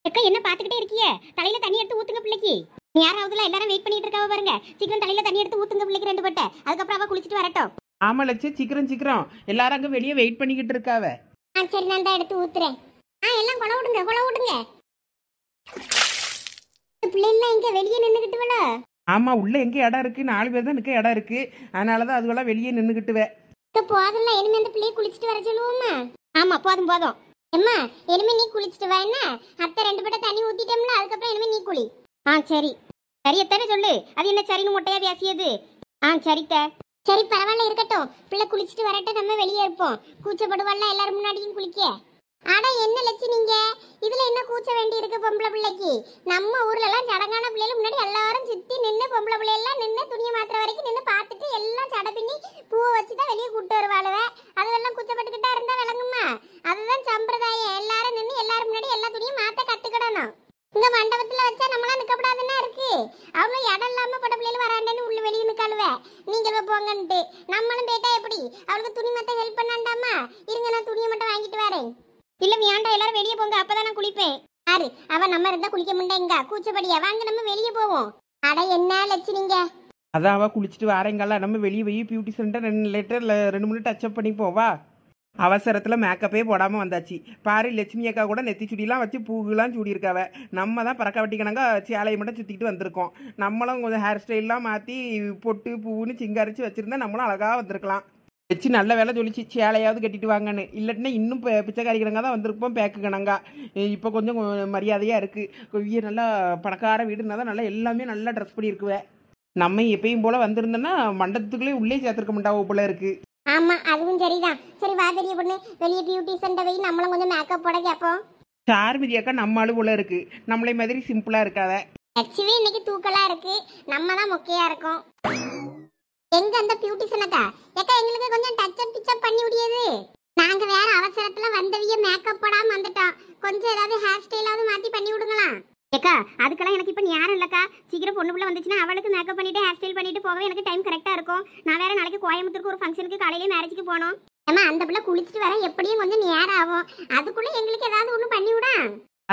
அக்கா என்ன பாத்துக்கிட்டே இருக்கியே? தலையில தண்ணி எடுத்து ஊத்துங்க பிள்ளைக்கு. யாராவதுல எல்லாரும் வெயிட் பண்ணிட்டு இருக்காவ பாருங்க. சீக்கிரம் தலையில தண்ணி எடுத்து ஊத்துங்க பிள்ளைக்கு 2 பட்டை. அதுக்கப்புறம் அவ குளிச்சிட்டு வரட்டும். ஆமா லட்சு, சீக்கிரம் சீக்கிரம். எல்லாரும் அங்க வெளியே வெயிட் பண்ணிக்கிட்டு இருக்காவ. சரி நான் தான் எடுத்து ஊத்துறேன். எல்லாம் கொலை விடுங்க கொலை விடுங்க. பிள்ளைலாம் இங்க வெளியே நின்னுக்கிட்டுவல. ஆமா, உள்ள எங்க இடம் இருக்கு? 4 பேர் தான் நிக்க இடம் இருக்கு. அதனாலதான் அதுவெல்லாம் வெளியே நின்னுக்கிட்டுவே. போதும்ல, இனிமே அந்த பிள்ளைய குளிச்சிட்டு வர சொல்லுவோமா? ஆமா போதும் போதும். அம்மா இனிமே நீ குளிச்சிட்டு வா என்ன? அத்தை 2 பட்டை தண்ணி ஊத்திட்டோம்ல, அதுக்கப்புறம் இனிமே நீ குளி. சரி சரியத்தானே சொல்லு. அது என்ன சரின்னு மொட்டையா பேசியது? சரித்த. சரி பரவாயில்ல இருக்கட்டும். பிள்ளை குளிச்சிட்டு வரட்டும், நம்ம வெளியே இருப்போம். கூச்சப்படுவாள்ல எல்லாரும் முன்னாடியும் குளிக்க. ஆனா என்ன லட்சி நீங்க இதுல என்ன கூச்ச வேண்டி இருக்கு பொம்பளை பிள்ளைக்கு? நம்ம ஊர்ல எல்லாம் சடங்கான பிள்ளைகள் முன்னாடி எல்லாரும் சுத்தி நின்று பொம்பளை பிள்ளை எல்லாம் நின்று துணியை மாத்திர வரைக்கும் நின்று பார்த்துட்டு எல்லாம் சடை பின்னி பூவை வச்சுதான் வெளியே கூட்டு வருவாளுவ. அதெல்லாம் கூச்சப்பட்டுக்கிட்டா இருந்தா விளங்குமா? அதுதான் சம்பிரதாயம். எல்லாரும் நின்று எல்லாரும் முன்னாடி எல்லா துணியும் மாத்த கத்துக்கிடணும். இங்க மண்டபத்துல வச்சா நம்மளாம் நிக்கப்படாதுன்னா இருக்கு. அவங்க இடம் இல்லாம பட பிள்ளைகள் வராண்டேன்னு உள்ள வெளியே நிக்காளுவ. நீங்க போங்கன்ட்டு நம்மளும் போயிட்டா எப்படி? அவளுக்கு துணி மாத்த ஹெல்ப் பண்ணாண்டாமா? இருங்க நான் துணியை மட்டும் வாங்கிட்டு வரேன். இல்ல வேண்டாம், எல்லாரும் வெளியே போங்க, அப்பதான் நான் குளிப்பேன். யாரு அவ? நம்ம இருந்தா குளிக்க முடியங்க கூச்சப்படியா? வாங்க நம்ம வெளியே போவோம். அட என்ன லட்சு நீங்க? அதான் அவ குளிச்சுட்டு வாரேங்கல்ல, நம்ம வெளியே போய் பியூட்டி சென்டர் 2 மினிட் டச்சப் பண்ணி போவா. அவசரத்துல மேக்கப்பே போடாம வந்தாச்சு பாரு. லட்சுமி அக்கா கூட நெத்தி சுடிலாம் வச்சு பூவுலாம் சூடியிருக்காவ. நம்ம தான் பறக்க வட்டிக்கணங்க சேலையை மட்டும் சுத்திக்கிட்டு வந்திருக்கோம். நம்மளும் கொஞ்சம் ஹேர் ஸ்டைல்லாம் மாற்றி பொட்டு பூவுன்னு சிங்கரிச்சு வச்சிருந்தா நம்மளும் அழகா வந்திருக்கலாம். வச்சு நல்ல வேலை சொல்லிச்சு, சேலையாவது கட்டிட்டு வாங்கன்னு. இல்லட்டினா இன்னும் பிச்சைக்காரி கிழங்கா தான் வந்திருப்போம், பேக்கு கிணங்கா. இப்போ கொஞ்சம் மரியாதையாக இருக்குது. நல்லா பணக்கார வீடுனா தான் நல்லா எல்லாமே நல்லா ட்ரெஸ் பண்ணியிருக்குவேன். நம்ம எப்பயும் போல் வந்திருந்தோன்னா மண்டபத்துக்குள்ளே உள்ளே சேர்த்துருக்க மாட்டாவோ போல இருக்குது. ஆமா அதுவும் சரிதான். சரி வா பெரிய பொண்ணு, வெளியே பியூட்டி சென்டர் போய் நம்மளும் கொஞ்சம் மேக்கப் போட கேட்போம். சார்மதி அக்கா நம்ம ஆளு போல இருக்கு, நம்மளை மாதிரி சிம்பிளா இருக்காத. ஆக்சுவலி இன்னைக்கு தூக்கலா இருக்கு, நம்ம தான் மொக்கையா இருக்கோம். எங்க அந்த பியூட்டிஷன் அக்கா? ஏக்கா எங்களுக்கு கொஞ்சம் டச்சப் பண்ணி விடியது. நாங்க வேற அவசரத்துல வந்தவிய மேக்கப் போடாம வந்துட்டோம். கொஞ்சம் ஏதாவது ஹேர் ஸ்டைலாவது மாத்தி பண்ணி விடுங்களா? ஏக்கா அதுக்கெல்லாம் எனக்கு இப்ப நேரம் இல்லக்கா. சீக்கிரம் பொண்ணு பிள்ளை வந்துச்சுன்னா அவளுக்கு மேக்கப் பண்ணிட்டு ஹேர் ஸ்டைல் பண்ணிட்டு போகவே எனக்கு டைம் கரெக்டா இருக்கும். நான் வேற நாளைக்கு கோயம்புத்தூருக்கு ஒரு ஃபங்க்ஷனுக்கு காலையில மேரேஜுக்கு போனோம். ஏமா அந்த பிள்ளை குளிச்சுட்டு வர எப்படியும் கொஞ்சம் நேரம் ஆகும். அதுக்குள்ள எங்களுக்கு ஏதாவது ஒண்ணு பண்ணி விடா.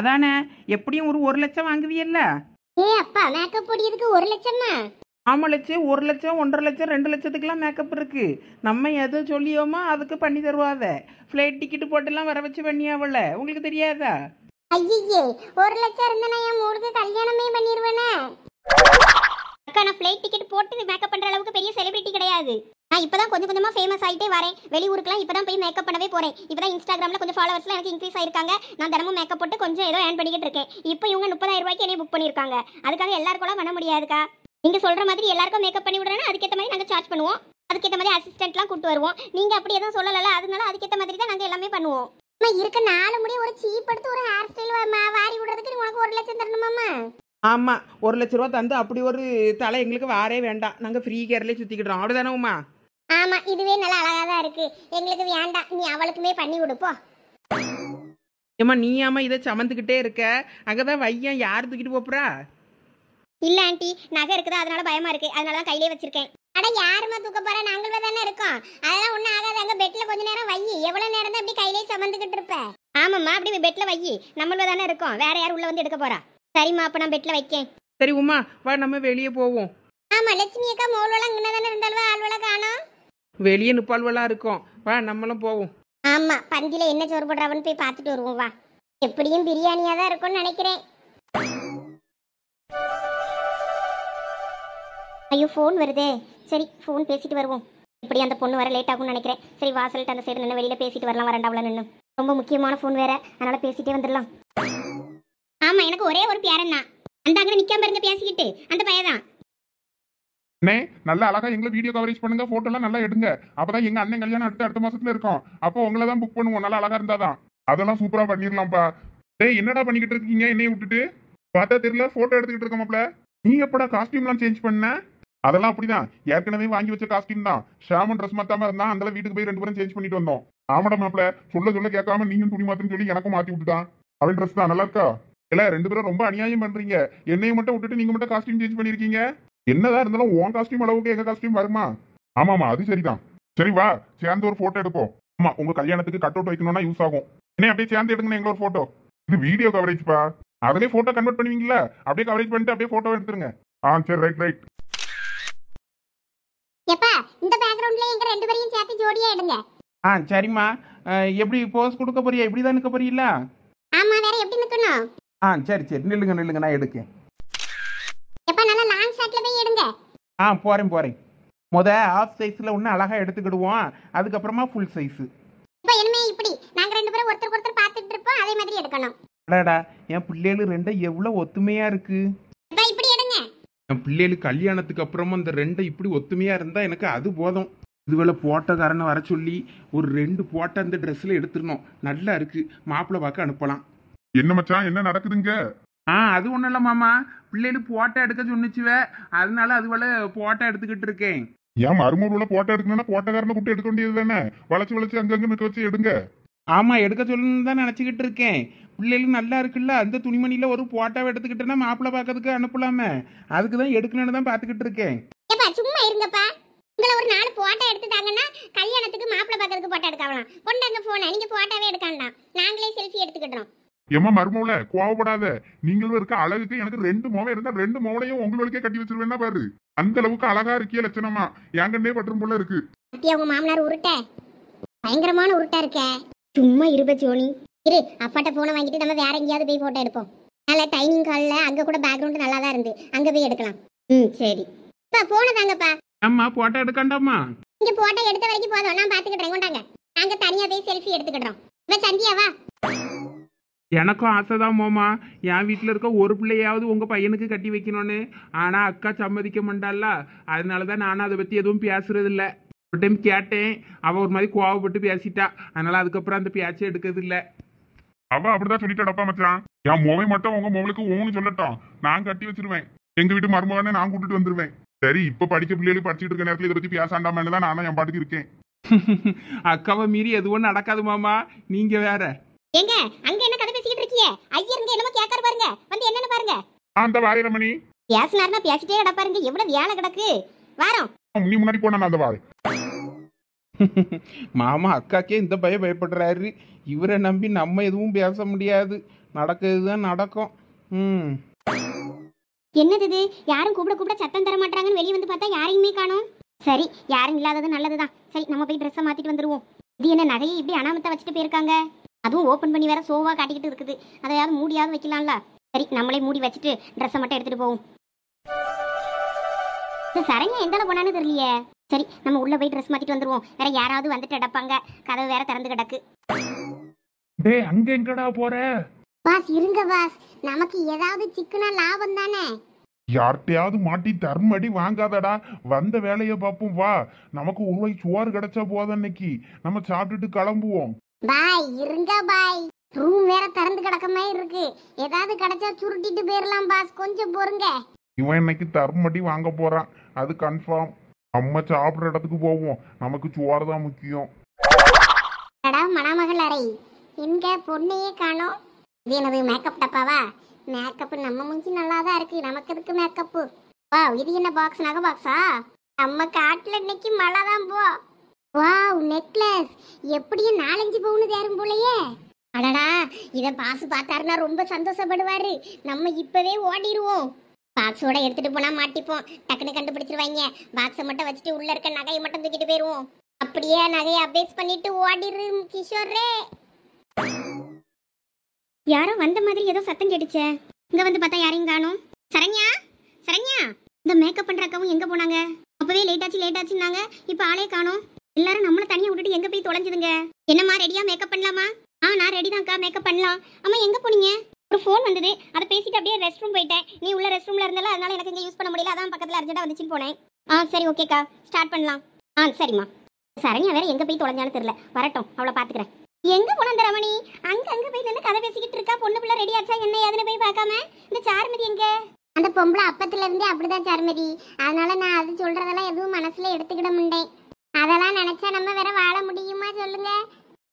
அதானே, எப்படியும் ஒரு 1 லட்சம் வாங்குவியல்ல? அப்பா மேக்கப் போடியதுக்கு 1 லட்சமா? ஆமா லட்சம், 1 லட்சம் 1.5 லட்சம் 2 லட்சத்துக்குலாம் மேக்கப் இருக்கு. நம்ம எது சொல்லியோமோ அதுக்கு பண்ணி தருவாத. ஃப்ளைட் டிக்கெட் போட்டெல்லாம் வர வச்சு பண்ணியாவல, உங்களுக்கு தெரியாதா? ஐயே 1 லட்சம் இருந்தா நான் என் மூளுக்கு கல்யாணமே பண்ணிடுவேனே. அக்கா நான் ஃப்ளைட் டிக்கெட் போட்டு மேக்கப் பண்ற அளவுக்கு பெரிய செலிபிரிட்டி கிடையாது. நான் இப்பதான் கொஞ்சம் கொஞ்சமா ஃபேமஸ் ஆயிட்டே வரேன். வெளியூருக்குலாம் இப்பதான் போய் மேக்கப் பண்ணவே போறேன். இப்பதான் இன்ஸ்டாகிராம்ல கொஞ்சம் ஃபாலோவர்ஸ்லாம் எனக்கு இன்க்ரீஸ் ஆயிருக்காங்க. நான் தினமும் மேக்கப் போட்டு கொஞ்சம் ஏதோ ஏர்ன் பண்ணிக்கிட்டு இருக்கேன். இப்போ இவங்க 30,000 ரூபாய்க்கு என்னை புக் பண்ணிருக்காங்க. அதுக்காக எல்லாருக்கும் பண்ண முடியாதுக்கா. நீங்க சொல்ற மாதிரி எல்லாருக்கும் மேக்கப் பண்ணி விடுறேன்னா அதுக்கேற்ற மாதிரி நாங்க சார்ஜ் பண்ணுவோம். அதுக்கேற்ற மாதிரி அசிஸ்டன்ட்லாம் கூட்டு வருவோம். நீங்க அப்படி எதுவும் சொல்லல, அதனால அதுக்கேற்ற மாதிரி தான் நாங்க எல்லாமே பண்ணுவோம். இருக்க 4 முடி ஒரு சீப் எடுத்து ஒரு ஹேர் ஸ்டைல் வாரி விடுறதுக்கு உனக்கு 1 லட்சம் தரணுமாமா? ஆமா, 1 லட்ச ரூபா தந்து அப்படி ஒரு தலை எங்களுக்கு வாரே வேண்டாம். நாங்க ஃப்ரீ கேர்லேயே சுத்திக்கிட்டோம், அப்படிதானே உமா? ஆமா இதுவே நல்லா அழகா தான் இருக்கு. எங்களுக்கு வேண்டாம், நீ அவளுக்குமே பண்ணி விடுப்போ. ஏமா நீ ஆமா இதை சமந்துக்கிட்டே இருக்க, அங்கதான் வையன் யார் தூக்கிட்டு போப்புறா? இல்ல ஆண்டி நகை இருக்குதா, அதனால பயமா இருக்கு, அதனாலதான் கையிலே வச்சிருக்கேன். அட யாருமா தூக்க போற? நாங்களே தானே இருக்கோம், அதெல்லாம் ஒண்ணும் ஆகாது. அங்க பெட்ல கொஞ்ச நேரம் வை. எவ்வளவு நேரம் தான் அப்படி கையிலே சமந்துக்கிட்டு இருப்ப? ஆமாம்மா அப்படி பெட்ல வை, நம்மள தானே இருக்கோம், வேற யாரும் உள்ள வந்து எடுக்க போறா? சரிம்மா அப்ப நான் பெட்ல வைக்கேன். சரி உமா வா, நம்ம வெளியே போவோம். ஆமா லட்சுமி அக்கா மோல்வெல்லாம் இங்கே தானே இருந்தாலும் ஆள்வெல்லாம் காணோம். வெளியே நிப்பால்வெல்லாம் இருக்கோம், வா நம்மளும் போவோம். ஆமா பந்தியில என்ன சோறு போடுறாவன்னு போய் பார்த்துட்டு வருவோம் வா. எப்படியும் பிரியாணியா தான் இருக்கும்னு நினைக்கிறேன். ஐயோ ஃபோன் வருதே. சரி ஃபோன் பேசிட்டு வருவோம். இப்படி அந்த பொண்ணு வர லேட் ஆகும்னு நினைக்கிறேன். சரி வாசல்ட்டு அந்த சைடு நின்று வெளியில பேசிட்டு வரலாம், வரண்டாவில் நின்று. ரொம்ப முக்கியமான ஃபோன் வேற, அதனால பேசிட்டே வந்துடலாம். ஆமா எனக்கு ஒரே ஒரு பேரன் தான். அந்த அங்கே நிக்காம பாருங்க பேசிக்கிட்டு, அந்த பையதான். அண்ணே நல்லா அழகா எங்களை வீடியோ கவரேஜ் பண்ணுங்க, போட்டோ எல்லாம் நல்லா எடுங்க. அப்பதான் எங்க அண்ணன் கல்யாணம் அடுத்த மாசத்துல இருக்கும். அப்போ உங்களை தான் புக் பண்ணுவோம், நல்லா அழகா இருந்தாதான். அதெல்லாம் சூப்பரா பண்ணிடலாம்ப்பா. டேய் என்னடா பண்ணிக்கிட்டு இருக்கீங்க என்னைய விட்டுட்டு? பார்த்தா தெரியல, போட்டோ எடுத்துக்கிட்டு இருக்க மாப்ள. நீ எப்படா காஸ்டியூம்லாம் சேஞ்ச் பண்ண? அதெல்லாம் அப்படிதான், ஏற்கனவே வாங்கி வச்ச காஸ்டியூம் தான். ஷாமன் ட்ரெஸ் மாத்தாம இருந்தா அந்த வீட்டுக்கு போய் 2 பேரும் சேஞ்ச் பண்ணிட்டு வந்தோம். ஆமாடா மாப்ள, சொல்ல கேட்காம நீயும் துணி மாத்துன்னு சொல்லி எனக்கும் மாத்தி விட்டுட்டான். அவன் ட்ரெஸ் தான் நல்லா இருக்கா? இல்ல 2 பேரும் ரொம்ப அநியாயம் பண்றீங்க. என்னைய மட்டும் விட்டுட்டு நீங்க மட்டும் காஸ்டியூம் சேஞ்ச் பண்ணிருக்கீங்க. என்னதான் இருந்தாலும் உன் காஸ்டியூம் அளவுக்கு எங்க காஸ்டியூம் வருமா? ஆமாமா அது சரிதான். சரி வா சேர்ந்து ஒரு போட்டோ எடுப்போம். ஆமா உங்க கல்யாணத்துக்கு கட் அவுட் வைக்கணும்னா யூஸ் ஆகும். என்ன அப்படியே சேர்ந்து எடுங்க எங்களோட போட்டோ. இது வீடியோ கவரேஜ் பா. அதிலே போட்டோ கன்வெர்ட் பண்ணுவீங்களா? அப்படியே கவரேஜ் பண்ணிட்டு அப்படியே போட்டோ எடுத்துருங்க. சரி, ரைட் ரைட். எப்பா இந்த பேக்ரவுண்ட்ல எங்க ரெண்டு பேரையும் சேர்த்து ஜோடியா எடுங்க. சரிம்மா. எப்படி போஸ் கொடுக்க போறியா? இப்படி தான் நிற்க போறீங்களா? ஆமா, வேற எப்படி நிக்கணும்? சரி சரி, நில்லுங்க நில்லுங்க, நான் எடுக்கேன். எப்பா நல்லா லாங் ஷாட்ல போய் எடுங்க. போறேன். முத ஆஃப் சைஸ்ல ஒன்று அழகா எடுத்துக்கிடுவோம், அதுக்கப்புறமா ஃபுல் சைஸ். இப்போ இனிமே இப்படி நாங்க ரெண்டு பேரும் ஒருத்தருக்கு ஒருத்தர் பார்த்துட்டு இருப்போம், அதே மாதிரி எடுக்கணும். அடாடா, என் பிள்ளைகள் ரெண்டும் எவ்வளோ ஒத்துமையா இருக்கு. எப்பா இப்படி எடுங்க. என் பிள்ளைகள் கல்யாணத்துக்கு அப்புறமா அந்த ரெண்டை இப்படி ஒத்துமையா இருந்தா எனக்கு அது போதும். இதுவேளை போட்டோக்காரனை வர சொல்லி ஒரு 2 போட்டோ அந்த ட்ரெஸ்ல எடுத்துடணும். நல்லா இருக்கு, மாப்பிள்ளை பார்க்க அனுப்பலாம். என்ன மச்சான், என்ன நடக்குதுங்க? அது ஒன்றும் இல்லை மாமா, பிள்ளைகள் போட்டோ எடுக்க சொன்னிச்சுவே, அதனால அதுவேளை போட்டோ எடுத்துக்கிட்டு இருக்கேன். ஏன் மருமூல போட்டோ எடுக்கணும்னா போட்டோக்காரனை கூப்பிட்டு எடுக்க வேண்டியது தானே? வளைச்சு அங்கங்க நிக்க வச்சு எடுங்க. ஆமா, எடுக்க சொல்லணும்னு தான் நினச்சிக்கிட்டு இருக்கேன். பிள்ளைகளும் நல்லா இருக்குல்ல, அந்த துணிமணியில் ஒரு போட்டோவை எடுத்துக்கிட்டேன்னா மாப்பிள்ளை பார்க்கறதுக்கு அனுப்பலாமே, அதுக்கு தான் எடுக்கணும்னு தான் பார்த்துக்கிட்டு இருக்கேன். எப்பா சும்மா இருங்கப்பா. உங்களை ஒரு 4 போட்டோ எடுத்துட்டாங்கன்னா கல்யாணத்துக்கு மாப்பிள்ளை பார்க்கறதுக்கு போட்டோ எடுக்கலாம். கொண்டாங்க போனை, நீங்க போட்டோவே எடுக்காண்டாம், நாங்களே செல்ஃபி எடுத்துக்கிட்டோம். ஏமா மருமூல கோவப்படாத. நீங்களும் இருக்க அழகுக்கு எனக்கு 2 மோவை இருந்தா 2 மோவளையும் உங்களுக்கே கட்டி வச்சிருவேன்னா பாரு. அந்த அளவுக்கு அழகா இருக்கிய லட்சணமா என்கண்டே பற்றும் போல இருக்கு. அத்தியா உங்க மாமனார் உருட்ட பயங்கரமான உருட்டா இருக்க. சும்மா இருப்ப ஜோனி, இரு அப்பாட்ட போனை வாங்கிட்டு நம்ம வேற எங்கேயாவது போய் போட்டோ எடுப்போம். நல்ல டைனிங் ஹாலில் அங்கே கூட பேக்ரவுண்ட் நல்லா தான் இருந்து, அங்கே போய் எடுக்கலாம். சரி இப்போ போன தாங்கப்பா. அம்மா போட்டோ எடுக்காண்டாமா? இங்கே போட்டோ எடுத்த வரைக்கும் போதும், நான் பார்த்துக்கிட்டேன். கொண்டாங்க, நாங்கள் தனியாக போய் செல்ஃபி எடுத்துக்கிட்டோம். இப்போ சந்தியாவா? எனக்கும் ஆசைதான் மாமா, என் வீட்டில் இருக்க ஒரு பிள்ளையாவது உங்கள் பையனுக்கு கட்டி வைக்கணும்னு. ஆனால் அக்கா சம்மதிக்க மாட்டாள்ல, அதனால தான் நானும் அதை பற்றி எதுவும் பேசுறது இல்லை. ஒரு டைம் கேட்டேன், அவள் ஒரு மாதிரி கோவப்பட்டு பேசிட்டா, அதனால அதுக்கப்புறம் அந்த பேச்சை எடுக்கிறது இல்லை. அவ அப்படிதான் சொல்லிட்டாடப்பா மச்சான். என் மோவை மட்டும் உங்க மோவலுக்கு ஓன்னு சொல்லட்டும், நான் கட்டி வச்சிருவேன். எங்க வீட்டு மருமகனை நான் கூட்டிட்டு வந்துருவேன். சரி, இப்ப படிக்க பிள்ளைகளுக்கு படிச்சுட்டு இருக்க நேரத்துல இதை பத்தி பேசாண்டாமன்னு தான் நானும் என் பாட்டுக்கு இருக்கேன். அக்காவை மீறி எதுவும் நடக்காது மாமா, நீங்க வேற. எங்க அங்க என்ன கதை பேசிக்கிட்டு இருக்கீங்க? ஐயருங்க என்னமோ கேட்காரு பாருங்க, வந்து என்னன்னு பாருங்க. அந்த வாரிரமணி பேசினாருன்னா பேசிட்டே கிடப்பாருங்க, எவ்வளவு வேலை கிடக்கு. வாரம் நீ முன்னாடி போன அந்த வாரி. மாமா அக்காக்கே இந்த பயம் பயப்படுறாரு, இவரை நம்பி நம்ம எதுவும் பேச முடியாது, நடக்கிறது தான் நடக்கும். என்னது இது? யாரும் கூப்பிட சத்தம் தர மாட்டாங்கன்னு வெளியே வந்து பார்த்தா யாரையுமே காணோம். சரி, யாரும் இல்லாதது நல்லதுதான். சரி, நம்ம போய் ட்ரெஸ்ஸை மாத்திட்டு வந்துருவோம். இது என்ன நகையை இப்படி அனாமத்தை வச்சுட்டு போயிருக்காங்க? அதுவும் ஓப்பன் பண்ணி வேற சோவா காட்டிக்கிட்டு இருக்குது, அதையாவது மூடியாவது வைக்கலாம்ல. சரி, நம்மளே மூடி வச்சுட்டு ட்ரெஸ்ஸை மட்டும் எடுத்துட்டு போவோம். சரண்யா எந்தால போனான்னு தெரியலையே. சரி, நம்ம உள்ள போய் ட்ரெஸ் மாத்திட்டு வந்துருவோம். வேற யாராவது வந்துட்டு அடப்பாங்க, கதவு வேற திறந்து கிடக்கு. டேய், அங்க எங்கடா போற? பாஸ் இருங்க பாஸ், நமக்கு ஏதாவது சிக்கனா லாபம் தானே. யார்கிட்டயாவது மாட்டி தர்மடி வாங்காதடா, வந்த வேலையை பார்ப்போம் வா. நமக்கு ஒரு வாய் சோறு கிடைச்சா போதும், இன்னைக்கு நம்ம சாப்பிட்டுட்டு கிளம்புவோம். பாய் இருங்க பாய், ரூம் வேற திறந்து கிடக்கமே இருக்கு, ஏதாவது கிடைச்சா சுருட்டிட்டு போயிடலாம் பாஸ், கொஞ்சம் பொறுங்க. இவன் இன்னைக்கு தர்மடி வாங்க போறான், அது கன்ஃபார்ம். நம்ம சாப்பிட்ற இடத்துக்கு போவோம், நமக்கு சோறு தான் முக்கியம். மணமகள் அறை எங்க பொண்ணையே காணோம். இது எனது மேக்கப் டப்பாவா? மேக்கப் நம்ம மூஞ்சி நல்லா தான் இருக்கு, நமக்கு எதுக்கு மேக்கப்பு? வா, இது என்ன பாக்ஸ்? நகை பாக்ஸா? நம்ம காட்டுல இன்னைக்கு மழை தான் போ. வாவ், நெக்லஸ் எப்படியும் 4-5 பவுன் தேரும் போலயே. அடடா, இத பாசு பார்த்தாருன்னா ரொம்ப சந்தோஷப்படுவாரு. நம்ம இப்பவே ஓடிடுவோம். பாக்ஸோட எடுத்துட்டு போனா மாட்டிப்போம், டக்குன்னு கண்டுபிடிச்சிருவாங்க. பாக்ஸை மட்டும் வச்சுட்டு உள்ள இருக்க நகையை மட்டும் தூக்கிட்டு போயிருவோம். அப்படியே நகையை அபேஸ் பண்ணிட்டு ஓடிரு கிஷோரே. யாரோ வந்த மாதிரி ஏதோ சத்தம் கேட்டுச்சே. இங்க வந்து பார்த்தா யாரையும் காணோம். சரண்யா, சரண்யா, இந்த மேக்கப் பண்ற அக்காவும் எங்க போனாங்க? அப்பவே லேட் ஆச்சுன்னாங்க, இப்ப ஆளே காணோம். எல்லாரும் நம்மள தனியா விட்டுட்டு எங்க போய் தொலைஞ்சுதுங்க? என்னம்மா, ரெடியா மேக்கப் பண்ணலாமா? நான் ரெடி தான்க்கா, மேக்கப் பண்ணலாம். அம்மா எங்க போனீங்க? ஒரு ஃபோன் வந்தது, அதை பேசிட்டு அப்படியே ரெஸ்ட் ரூம் போயிட்டேன். நீ உள்ள ரெஸ்ட் ரூம்ல இருந்தால, அதனால எனக்கு இங்க யூஸ் பண்ண முடியல, அதான் பக்கத்துல அர்ஜென்ட்டா வந்துச்சுன்னு போனேன். சரி ஓகேக்கா, ஸ்டார்ட் பண்ணலாம். சரிம்மா. சரண்யா வேற எங்க போய் தொலைஞ்சாலும் தெரியல, வரட்டும், அவளை பாத்துக்கிறேன். எங்க போன அந்த ரமணி? அங்க போய் நின்று கதை பேசிக்கிட்டு இருக்கா. பொண்ணு பிள்ளை ரெடி ஆச்சா என்ன ஏதுன்னு போய் பார்க்காம இந்த சார்மதி எங்க? அந்த பொம்பளை அப்பத்துல இருந்தே அப்படிதான் சார்மதி, அதனால நான் அது சொல்றதெல்லாம் எதுவும் மனசுல எடுத்துக்கிட முடியேன். அதெல்லாம் நினைச்சா நம்ம வேற வாழ முடியுமா சொல்லுங்க?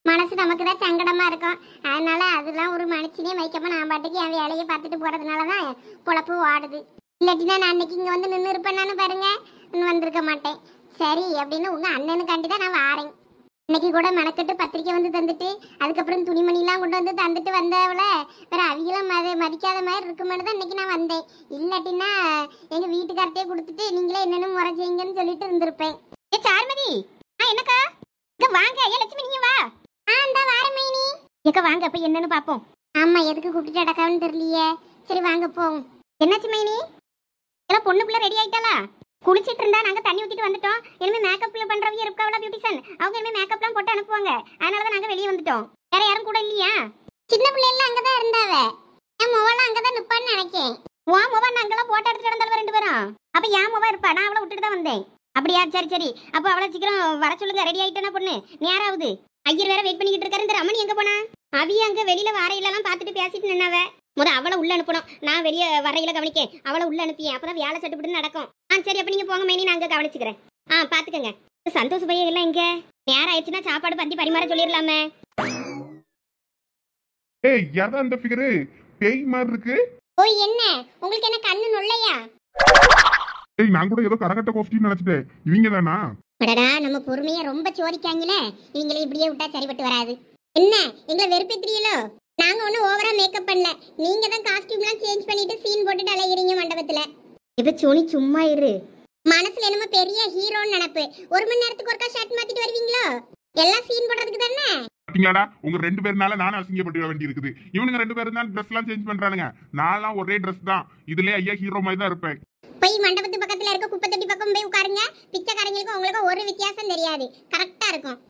மனசு நமக்கு தான் சங்கடமா இருக்கும். அதனால அதெல்லாம் ஒரு மனுஷனே வைக்காம நான் பாட்டுக்கு என் வேலையை பார்த்துட்டு போறதுனாலதான் பொழப்பு ஓடுது. இல்லாட்டினா நான் அன்னைக்கு இங்க வந்து நின்று இருப்பேன்னு பாருங்க, இன்னும் வந்திருக்க மாட்டேன். சரி அப்படின்னு உங்க அண்ணனுக்காண்டி தான் நான் வாரேன். இன்னைக்கு கூட மெனக்கட்டு பத்திரிக்கை வந்து தந்துட்டு அதுக்கப்புறம் துணிமணிலாம் கொண்டு வந்து தந்துட்டு வந்தவள வேற அவிகளும் மதிக்காத மாதிரி இருக்குமேனு தான் இன்னைக்கு நான் வந்தேன். இல்லாட்டினா எங்க வீட்டுக்கார்ட்டே கொடுத்துட்டு நீங்களே என்னென்ன முறை செய்யுங்கன்னு சொல்லிட்டு இருந்திருப்பேன். ஏ சார்மதி, என்னக்கா இங்க வாங்க. ஏ லட்சுமி நீங்க வா. இந்த வாரமே நீ ஏக்கா வாங்க போய் என்னன்னு பாப்போம். ஆமா எதுக்கு கூப்பிட்டு அடக்கான்னு தெரியலையே. சரி வாங்க போவோம். என்னாச்சு மைனி, எல்லாம் பொண்ணு பிள்ளை ரெடி ஆயிட்டாளா? குளிச்சிட்டு இருந்தா நாங்க தண்ணி ஊத்திட்டு வந்துட்டோம். இனிமே மேக்கப்ல பண்றவங்க இருக்காவளா பியூட்டிஷியன், அவங்க இனிமே மேக்கப்லாம் போட்டு அனுப்புவாங்க. அதனாலதான் நாங்க வெளியே வந்துட்டோம். வேற யாரும் கூட இல்லையா? சின்ன பிள்ளை எல்லாம் அங்கதான் இருந்தாவ. என் மொபைல் அங்கதான் நிப்பான்னு நினைக்கேன். உன் மொபைல் அங்கெல்லாம் போட்டோ எடுத்துட்டு இருந்தாலும் ரெண்டு பேரும். அப்ப என் மொபைல் இருப்பா, நான் அவளை விட்டுட்டு தான் வந்தேன். அப்படியா? சரி சரி, அப்ப அவளை சீக்கிரம் வர சொல்லுங்க. ரெடி ஆயிட்டேனா பொண்ணு நேராவது. ஐயர் வேற வெயிட் பண்ணிக்கிட்டு இருக்காரு. இந்த ரமணி எங்க போனா? அவிய அங்க வெளியில வாரையிலாம் பாத்துட்டு பேசிட்டு நின்னாவ. அவளை உள்ள அனுப்பணும். நான் வெளியே வரையில கவனிக்கேன். அவளை உள்ள அனுப்பியேன். அப்பதான் வேலை சட்டுப்பட்டு நடக்கும். சரி அப்ப நீங்க போங்க மைனி, நான் அங்க கவனிச்சுக்கிறேன். பாத்துக்கங்க. சந்தோஷ பையன் எல்லாம் இங்க நேரம் ஆயிடுச்சுன்னா சாப்பாடு பத்தி பரிமாற சொல்லிடலாமே. ஏய் யாரா அந்த ஃபிகரு? பேய் மாதிரி இருக்கு. ஓய் என்ன உங்களுக்கு என்ன கண்ணு நொல்லையா? ஏய் நான் கூட ஏதோ கரகட்ட கோஷ்டின்னு நினைச்சிட்டேன். இவங்க தானா? அடடா நம்ம பொறுமையா ரொம்ப சோதிக்காங்களே. இவங்களே இப்படியே விட்டா சரிப்பட்டு வராது. என்ன எங்களை வெறுப்பேத்துறீங்களோ? நாங்க ஒன்னும் ஓவரா மேக்கப் பண்ணல. நீங்க தான் காஸ்டியூம்லாம் சேஞ்ச் பண்ணிட்டு சீன் போட்டுட்டு அலையறீங்க மண்டபத்துல. இப்ப சோனி சும்மா இரு. மனசுல என்னமோ பெரிய ஹீரோன்னு நினைப்பு. 1 மணி நேரத்துக்கு ஒருக்கா ஷர்ட் மாத்திட்டு வருவீங்களோ? எல்லாம் சீன் போடுறதுக்கு தானே. பாத்தீங்களாடா, உங்க 2 பேர்னால நானும் அசிங்கப்பட்டு வேண்டி இருக்குது. இவனுங்க 2 பேரும் தான் ட்ரெஸ் எல்லாம் சேஞ்ச் பண்றானுங்க. நான்லாம் ஒரே ட்ரெஸ் தான். இதுலயே ஐயா ஹீரோ மாதிரி தான் இருப்பேன். போய் மண்டபத்து பக்கத்துல இருக்க குப்பை தொட்டி பக்கம் போய் உட்காருங்க. பிச்சைக்காரங்களுக்கு உங்களுக்கு ஒரு வித்தியாசம் தெரியாது. கரெக்டா இருக்கும்.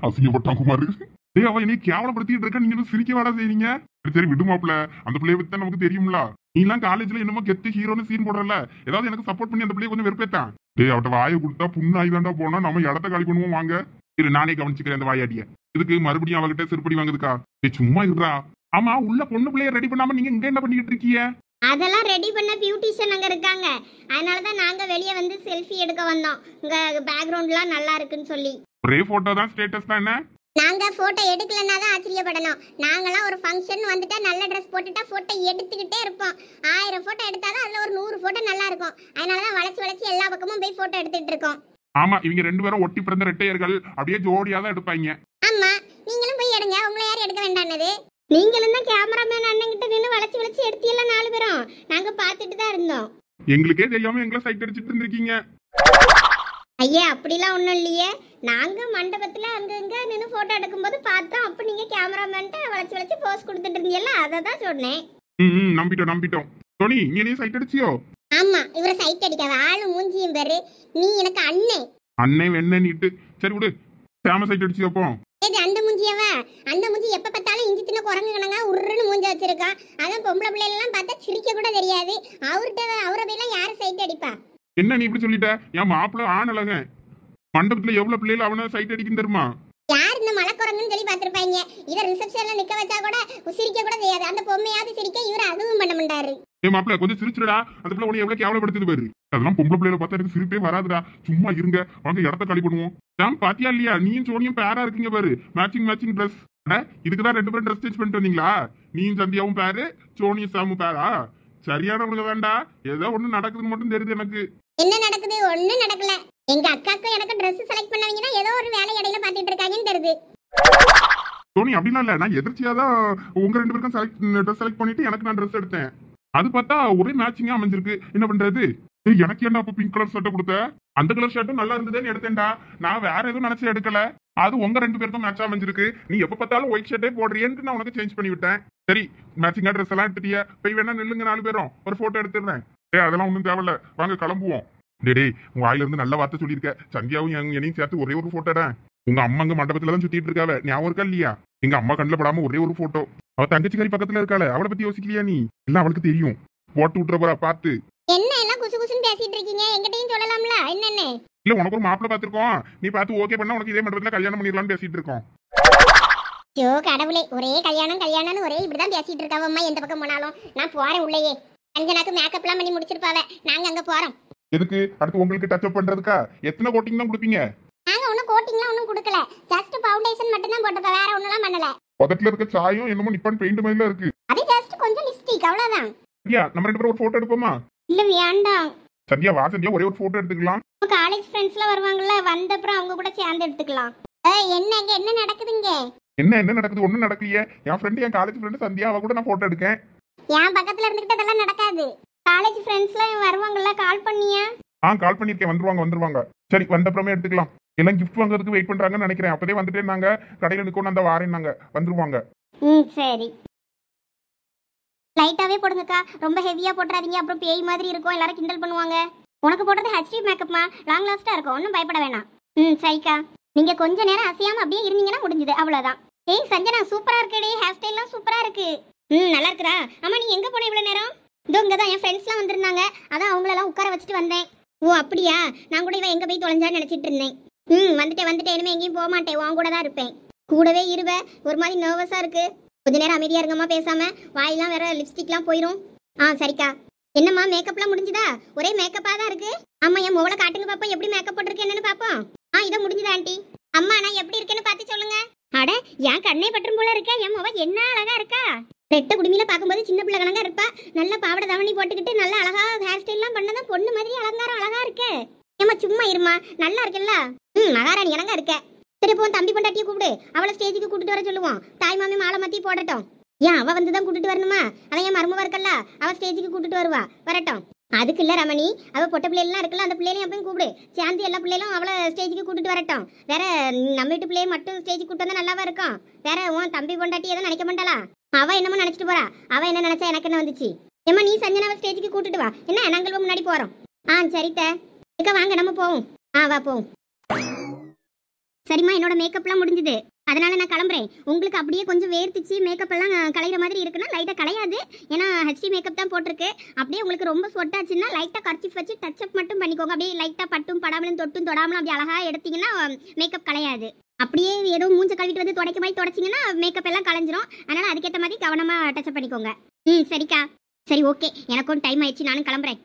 அசிங்கப்பட்டான் குமார். டேய் அவ என்னை கேவலப்படுத்திட்டு இருக்க, நீங்க சிரிக்க வாடா செய்றீங்க. சரி விடுமாப்ல, அந்த பிள்ளைய பத்தி நமக்கு தெரியும்ல. நீலாம் காலேஜ்ல என்னமோ கெத்து ஹீரோன்னு சீன் போடுறல, ஏதாவது எனக்கு சப்போர்ட் பண்ணி அந்த பிள்ளைய கொஞ்சம் வெறுப்பேத்தான். டேய் அவட்ட வாயை கொடுத்தா புண்ணாய் தாண்டா போனா நம்ம இடத்த காலி பண்ணுவோம். வாங்க இரு, நானே கவனிச்சுக்கிறேன் அந்த வாயாடிய. இதுக்கு மறுபடியும் அவகிட்ட சிறுபடி வாங்குதுக்கா? டேய் சும்மா இருடா. ஆமா உள்ள பொண்ணு பிள்ளைய ரெடி பண்ணாம நீங்க இங்க என்ன பண்ணிட்டு இருக்கீங்க? அதெல்லாம் ரெடி பண்ண பியூட்டிஷியன் அங்க இருக்காங்க. அதனாலதான் நாங்க வெளியே வந்து செல்ஃபி எடுக்க வந்தோம். இங்க பேக்ரவுண்ட்லாம் நல்லா இருக்குன்னு சொல்லி. ஒரே போட்டோ தான் ஸ்டேட்டஸ் தான் என்ன? நாங்க போட்டோ எடுக்கலன்னா தான் ஆச்சரியப்படணும். நாங்களாம் ஒரு ஃபங்க்ஷன் வந்துட்டா நல்ல ட்ரெஸ் போட்டுட்டா போட்டோ எடுத்துக்கிட்டே இருப்போம். 1000 போட்டோ எடுத்தாலும் அதுல ஒரு 100 போட்டோ நல்லா இருக்கும். அதனாலதான் வளைச்சு வளைச்சு எல்லா பக்கமும் போய் போட்டோ எடுத்துட்டு இருக்கோம். ஆமா இவங்க 2 பேரும் ஒட்டி பிறந்த ரெட்டையர்கள். அப்படியே ஜோடியா தான் எடுப்பாங்க. ஆமா நீங்களும் போய் எடுங்க. உங்களை யாரும் எடுக்க வேண்டானது? நீங்களும் தான் கேமராமேன் அண்ணன் கிட்ட நின்று வளைச்சு வளைச்சு எடுத்தீங்களா 4 பேரும்? நாங்க பாத்துட்டு தான் இருந்தோம். எங்களுக்கே தெரியாம எங்களை சைட் அடிச்சிட்டு இருந்திருக்கீங்க. ஐயா அப்படிலாம் ஒண்ணும் இல்லையே. நாங்க மண்டபத்துல அங்கங்க நின்று போட்டோ எடுக்கும்போது பார்த்தோம். அப்ப நீங்க கேமராமேன்ட்ட வளைச்சு வளைச்சு போஸ் கொடுத்துட்டு இருந்தீங்கல்ல, அதை தான் சொன்னேன். நம்பிட்டோம். டோனி நீ என்ன சைட் அடிச்சியோ? ஆமா இவரை சைட் அடிக்காத. ஆளு மூஞ்சியும் பேரு. நீ எனக்கு அண்ணே வெண்ணே நீட்டு. சரி விடு, சாம சைட் அடிச்சியோ? அப்போ ஏது அந்த மூஞ்சியவா? அந்த மூஞ்சி எப்ப பார்த்தாலும் இஞ்சி தின்ன குரங்கு கணங்கா உருன்னு மூஞ்சி வச்சிருக்கான். அதான் பொம்பளை பிள்ளைகள் எல்லாம் பார்த்தா சிரிக்க கூட தெரியாது. அவரை போயெல்லாம் யாரு சைட் அடிப்பா? என்ன நீ இப்படி சொல்லிட்ட? என் மாப்பிள்ள ஆணழகன். மண்டபத்துல எவ்வளவு பிள்ளைகள் அவனை சைட் அடிக்கும் தெரியுமா? யார் இந்த மலைக்குரங்குன்னு சொல்லி பாத்திருப்பாங்க. இத ரிசப்ஷன்ல நிக்க வச்சா கூட சிரிக்க கூட செய்யாது. அந்த பொம்மையாவது சிரிக்க, இவர் அதுவும் பண்ண மாட்டாரு. ஏ மாப்பிள்ள கொஞ்சம் சிரிச்சுடா. அந்த பிள்ளை உன்னை எவ்வளவு கேவலப்படுத்துது பாரு. அதெல்லாம் பொம்பளை பிள்ளைகளை பார்த்தா எனக்கு சிரிப்பே வராதுடா. சும்மா இருங்க, வாங்க இடத்த காலி பண்ணுவோம். நான் பாத்தியா இல்லையா, நீயும் சோனியும் பேரா இருக்கீங்க பாரு. Matching dress. இதுக்குதான் 2 பேரும் ட்ரெஸ் சேஞ்ச் பண்ணிட்டு வந்தீங்களா? நீயும் சந்தியாவும் பேரு, சோனியும் சாமும் பேரா? சரியானவங்க வேண்டா. ஏதோ ஒண்ணு நடக்குதுன்னு மட்டும் தெரியுது எனக்கு. என்ன நடக்குது? ஒண்ணும் நடக்கல. எங்க அக்காக்கு எனக்கு Dress செலக்ட் பண்ணவங்க தான் ஏதோ ஒரு வேலை இடையில பாத்துட்டு இருக்காங்கன்னு தெரியுது. சோனி அப்படிலாம் இல்ல, நான் எதிர்ச்சியாதான் உங்க 2 பேருக்கும் ட்ரெஸ் செலக்ட் பண்ணிட்டு எனக்கு நான் ட்ரெஸ் எடுத்தேன். அது பார்த்தா ஒரே மேட்சிங்கா அமைஞ்சிருக்கு. என்ன பண்றது? எனக்கு என்ன அப்ப பிங்க் கலர் ஷர்ட் கொடுத்த? அந்த கலர் ஷர்ட்டும் நல்லா இருந்ததுன்னு எடுத்தேன்டா. நான் வேற எதுவும் நினைச்சு எடுக்கல. அது உங்க 2 பேருக்கும் மேட்சா அமைஞ்சிருக்கு. நீ எப்ப பார்த்தாலும் ஒயிட் ஷர்ட்டே போடுறியேன்னு நான் உனக்கு சேஞ்ச் பண்ணி விட்டேன். சரி மேட்சிங்கா ட்ரெஸ் எல்லாம் எடுத்துட்டியா? போய் வேணா நில்லுங்க 4 பேரும் ஒரு போட்டோ எடுத்துடுறேன். அதெல்லாம் ஒண்ணும் தேவையில்ல, வாங்க கிளம்புவோம். டேய் உங்க வாயில இருந்து நல்ல வார்த்தை சொல்லியிருக்க. சந்தியாவும் என்னையும் சேர்த்து ஒரே ஒரு போட்டோட. உங்க அம்மா அங்க மண்டபத்துலதான் சுத்திட்டு இருக்காவ, ஞாபகம் இருக்கா இல்லையா? எங்க அம்மா கண்ணில் படாம ஒரே ஒரு போட்டோ. அவ தங்கச்சிக்காரி பக்கத்துல இருக்காள, அவளை பத்தி யோசிக்கலையா நீ? எல்லாம் அவளுக்கு தெரியும். போட்டு விட்டுற போறா பாத்து. என்ன எல்லாம் குசு குசுன்னு பேசிட்டு இருக்கீங்க? என்கிட்டயும் சொல்லலாம்ல. என்னென்ன இல்ல உனக்கு ஒரு மாப்பிள்ள பாத்துருக்கோம். நீ பார்த்து ஓகே பண்ணா உனக்கு இதே மண்டபத்துல கல்யாணம் பண்ணிடலாம்னு பேசிட்டு இருக்கோம். ஐயோ கடவுளே, ஒரே கல்யாணம்னு ஒரே இப்படிதான் பேசிட்டு இருக்காவ அம்மா. எந்த பக்கம் போனாலும் நான் போறேன் உள்ளேயே. அஞ்சனாக்கு மேக்கப் எல்லாம் பண்ணி முடிச்சிருப்பாவ. நாங்க அங்க போறோம். எதுக்கு? அடுத்து உங்களுக்கு டச் அப் பண்றதுக்கா? எத்தனை கோட்டிங் தான் கொடுப்பீங்க? நாங்க ஒன்னும் கோட்டிங்லாம் ஒன்னும் கொடுக்கல. ஜஸ்ட் ஃபவுண்டேஷன் மட்டும் தான் போட்டுப்போம். வேற ஒண்ணுலாம் பண்ணல. பக்கத்துல இருக்க சாயம் என்னமோ நிப்பான் பெயிண்ட் மாதிரில இருக்கு. அது ஜஸ்ட் கொஞ்சம் லிப்ஸ்டிக் அவ்வளவுதான். ஐயா நம்ம 2 பேரும் ஒரு போட்டோ எடுப்போமா? இல்ல வேண்டாம். சந்தியா வா சந்தியா, ஒரே ஒரு போட்டோ எடுத்துக்கலாம். காலேஜ் ஃப்ரெண்ட்ஸ்லாம் வருவாங்கல்ல, வந்த அப்புறம் அவங்க கூட சேர்ந்து எடுத்துக்கலாம். என்னங்க என்ன நடக்குதுங்க? என்ன நடக்குது? ஒண்ணும் நடக்கலையே. என் ஃப்ரெண்டு, என் காலேஜ் ஃப்ரெண்டு சந்தியா, அவ கூட நான் போட்டோ எடுக்கேன். என் பக்கத்துல இருந்துகிட்டு அதெல்லாம் நடக்காது. காலேஜ் ஃப்ரெண்ட்ஸ்லாம் வருவாங்கல்ல, கால் பண்ணியா? கால் பண்ணிருக்கேன், வந்துருவாங்க. சரி, வந்த அப்புறமே எடுத்துக்கலாம். எல்லாம் கிஃப்ட் வாங்குறதுக்கு வெயிட் பண்றாங்கன்னு நினைக்கிறேன். அப்பதே வந்துட்டே நாங்க கடையில நிக்கணும், அந்த வாரேன்னாங்க, வந்துருவாங்க. சரி. லைட்டாவே போடுங்கக்கா, ரொம்ப ஹெவியா போட்டுறாதீங்க, அப்புறம் பேய் மாதிரி இருக்கும், எல்லாரும் கிண்டல் பண்ணுவாங்க. உனக்கு போடுறது ஹெச்டி மேக்கப்மா, லாங் லாஸ்டா இருக்கும், ஒன்றும் பயப்பட வேணாம். சரிக்கா. நீங்க கொஞ்ச நேரம் அசையாம அப்படியே இருந்தீங்கன்னா முடிஞ்சது, அவ்வளவுதான். ஏய் சஞ்சனா, சூப்பரா இருக்குடி, ஹேர் ஸ்டைல்லாம் சூப்பரா இருக்கு. நல்லா இருக்குதா? ஆமா, நீ எங்க போன இவ்வளவு நேரம்? இதோ இங்கதான் என் ஃப்ரெண்ட்ஸ்லாம் வந்திருந்தாங்க, அதான் அவங்களெல்லாம் உட்கார வச்சுட்டு வந்தேன். ஓ அப்படியா? நான் கூட இவன் எங்க போய் தொலைஞ்சான்னு நினைச்சிட்டு இருந்தேன். வந்துட்டேன், இனிமே எங்கேயும் போக மாட்டேன், உன் கூட தான் இருப்பேன். கூடவே இருவ, ஒரு மாதிரி நர்வஸா இருக்கு. கொஞ்ச நேரம் அமைதியா இருங்கம்மா, பேசாம. வாயெல்லாம் வேற லிப்ஸ்டிக்லாம் போயிடும். சரிக்கா. என்னம்மா மேக்கப்லாம் முடிஞ்சுதா? ஒரே மேக்கப்பா தான் இருக்கு. ஆமா, என் மோளை காட்டுங்க பாப்போம், எப்படி மேக்கப் போட்டிருக்கு என்னன்னு பாப்போம். இதோ முடிஞ்சுதா ஆண்டி? அம்மா நான் எப்படி இருக்கேன்னு பார்த்து சொல்லுங்க. அட, என் கண்ணே பற்றும் போல இருக்கா, என் மோவ என்ன அழகா இருக்கா. ரெட்ட குடுமியில பாக்கும்போது சின்ன பிள்ளை கணக்கா இருப்பா. நல்ல பாவடை தவணி போட்டுக்கிட்டு நல்ல அழகா ஹேர் ஸ்டைல்லாம் பண்ணதான் பொண்ணு மாதிரி அலங்காரம் அழகா இருக்கு. ஏமா சும்மா இருமா, நல்லா இருக்குல்ல? மகாராணி கணக்கா இருக்க. சரி, போ தம்பி பொண்டாட்டியை கூப்பிடு, அவளை ஸ்டேஜுக்கு கூட்டிட்டு வர சொல்லுவோம். தாய் மாமி மாலை மாத்தி போடட்டும். ஏன் அவ வந்துதான் கூட்டிட்டு வரணுமா? அவன் என் மருமவா இருக்கல்ல, அவ ஸ்டேஜுக்கு கூட்டிட்டு வருவா, வரட்டும். அதுக்கு இல்ல ரமணி, அவ பொட்ட பிள்ளைலாம் இருக்குல்ல, அந்த பிள்ளைலையும் அப்பயும் கூப்பிடு, சேர்ந்து எல்லா பிள்ளைகளும் அவளை ஸ்டேஜுக்கு கூட்டிட்டு வரட்டும். வேற நம்ம வீட்டு பிள்ளைய மட்டும் ஸ்டேஜுக்கு கூட்டு வந்தா நல்லாவா இருக்கும்? வேற உன் தம்பி பொண்டாட்டி எதுவும் நினைக்க மாட்டாளா? அவ என்னமோ நினைச்சிட்டு போறா, அவ என்ன நினைச்சா எனக்கு என்ன வந்துச்சு? ஏமா நீ சஞ்சனாவை ஸ்டேஜுக்கு கூட்டிட்டு வா, என்ன நாங்கள் முன்னாடி போறோம். சரித்த இக்க, வாங்க நம்ம போவோம். வா போவோம். சரிம்மா, என்னோட மேக்கப்லாம் முடிஞ்சுது, அதனால நான் கிளம்புறேன். உங்களுக்கு அப்படியே கொஞ்சம் வேர்த்துச்சு, மேக்கப் எல்லாம் கலையிற மாதிரி இருக்குன்னா லைட்டா கலையாது, ஏன்னா ஹெச்டி மேக்கப் தான் போட்டிருக்கு. அப்படியே உங்களுக்கு ரொம்ப சொட்டாச்சுன்னா லைட்டா கர்ச்சிஃப் வச்சு டச் அப் மட்டும் பண்ணிக்கோங்க. அப்படியே லைட்டா பட்டும் படாமலும் தொட்டும் தொடாமலும் அப்படி அழகா எடுத்தீங்கன்னா மேக்கப் கலையாது. அப்படியே ஏதோ மூஞ்ச கழுவிட்டு வந்து தொடக்க மாதிரி தொடச்சிங்கன்னா மேக்கப் எல்லாம் கலைஞ்சிரும். அதனால அதுக்கேற்ற மாதிரி கவனமா டச் அப் பண்ணிக்கோங்க. சரிக்கா. சரி, ஓகே, எனக்கும் டைம் ஆயிடுச்சு, நானும் கிளம்புறேன்.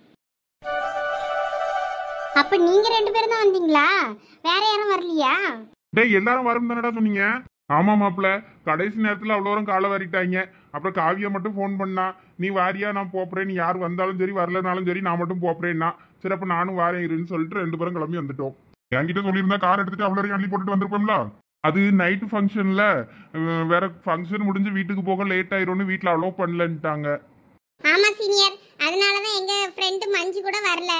அப்ப நீங்க 2 பேரும் தான் வந்தீங்களா? வேற யாரும் வரலையா? டேய், எல்லாரும் வரும் தானடா சொன்னீங்க. ஆமா மாப்பிள்ள, கடைசி நேரத்துல அவ்வளோ காலை வாரிட்டாங்க. அப்புறம் காவியா மட்டும் ஃபோன் பண்ணா, நீ வாரியா, நான் போப்புறேன், நீ யார் வந்தாலும் சரி வரலனாலும் சரி நான் மட்டும் போப்புறேன்னா. சரி, அப்ப நானும் வாரேன் இருன்னு சொல்லிட்டு 2 பேரும் கிளம்பி வந்துட்டோம். என்கிட்ட சொல்லியிருந்தா கார் எடுத்துட்டு அவ்வளோ அள்ளி போட்டுட்டு வந்திருப்போம்ல. அது நைட்டு ஃபங்க்ஷன்ல, வேற ஃபங்க்ஷன் முடிஞ்சு வீட்டுக்கு போக லேட் ஆயிரும்னு வீட்டில் அலோவ் பண்ணலன்ட்டாங்க. ஆமா சீனியர், அதனாலதான் எங்க ஃப்ரெண்ட் மஞ்சு கூட வரல.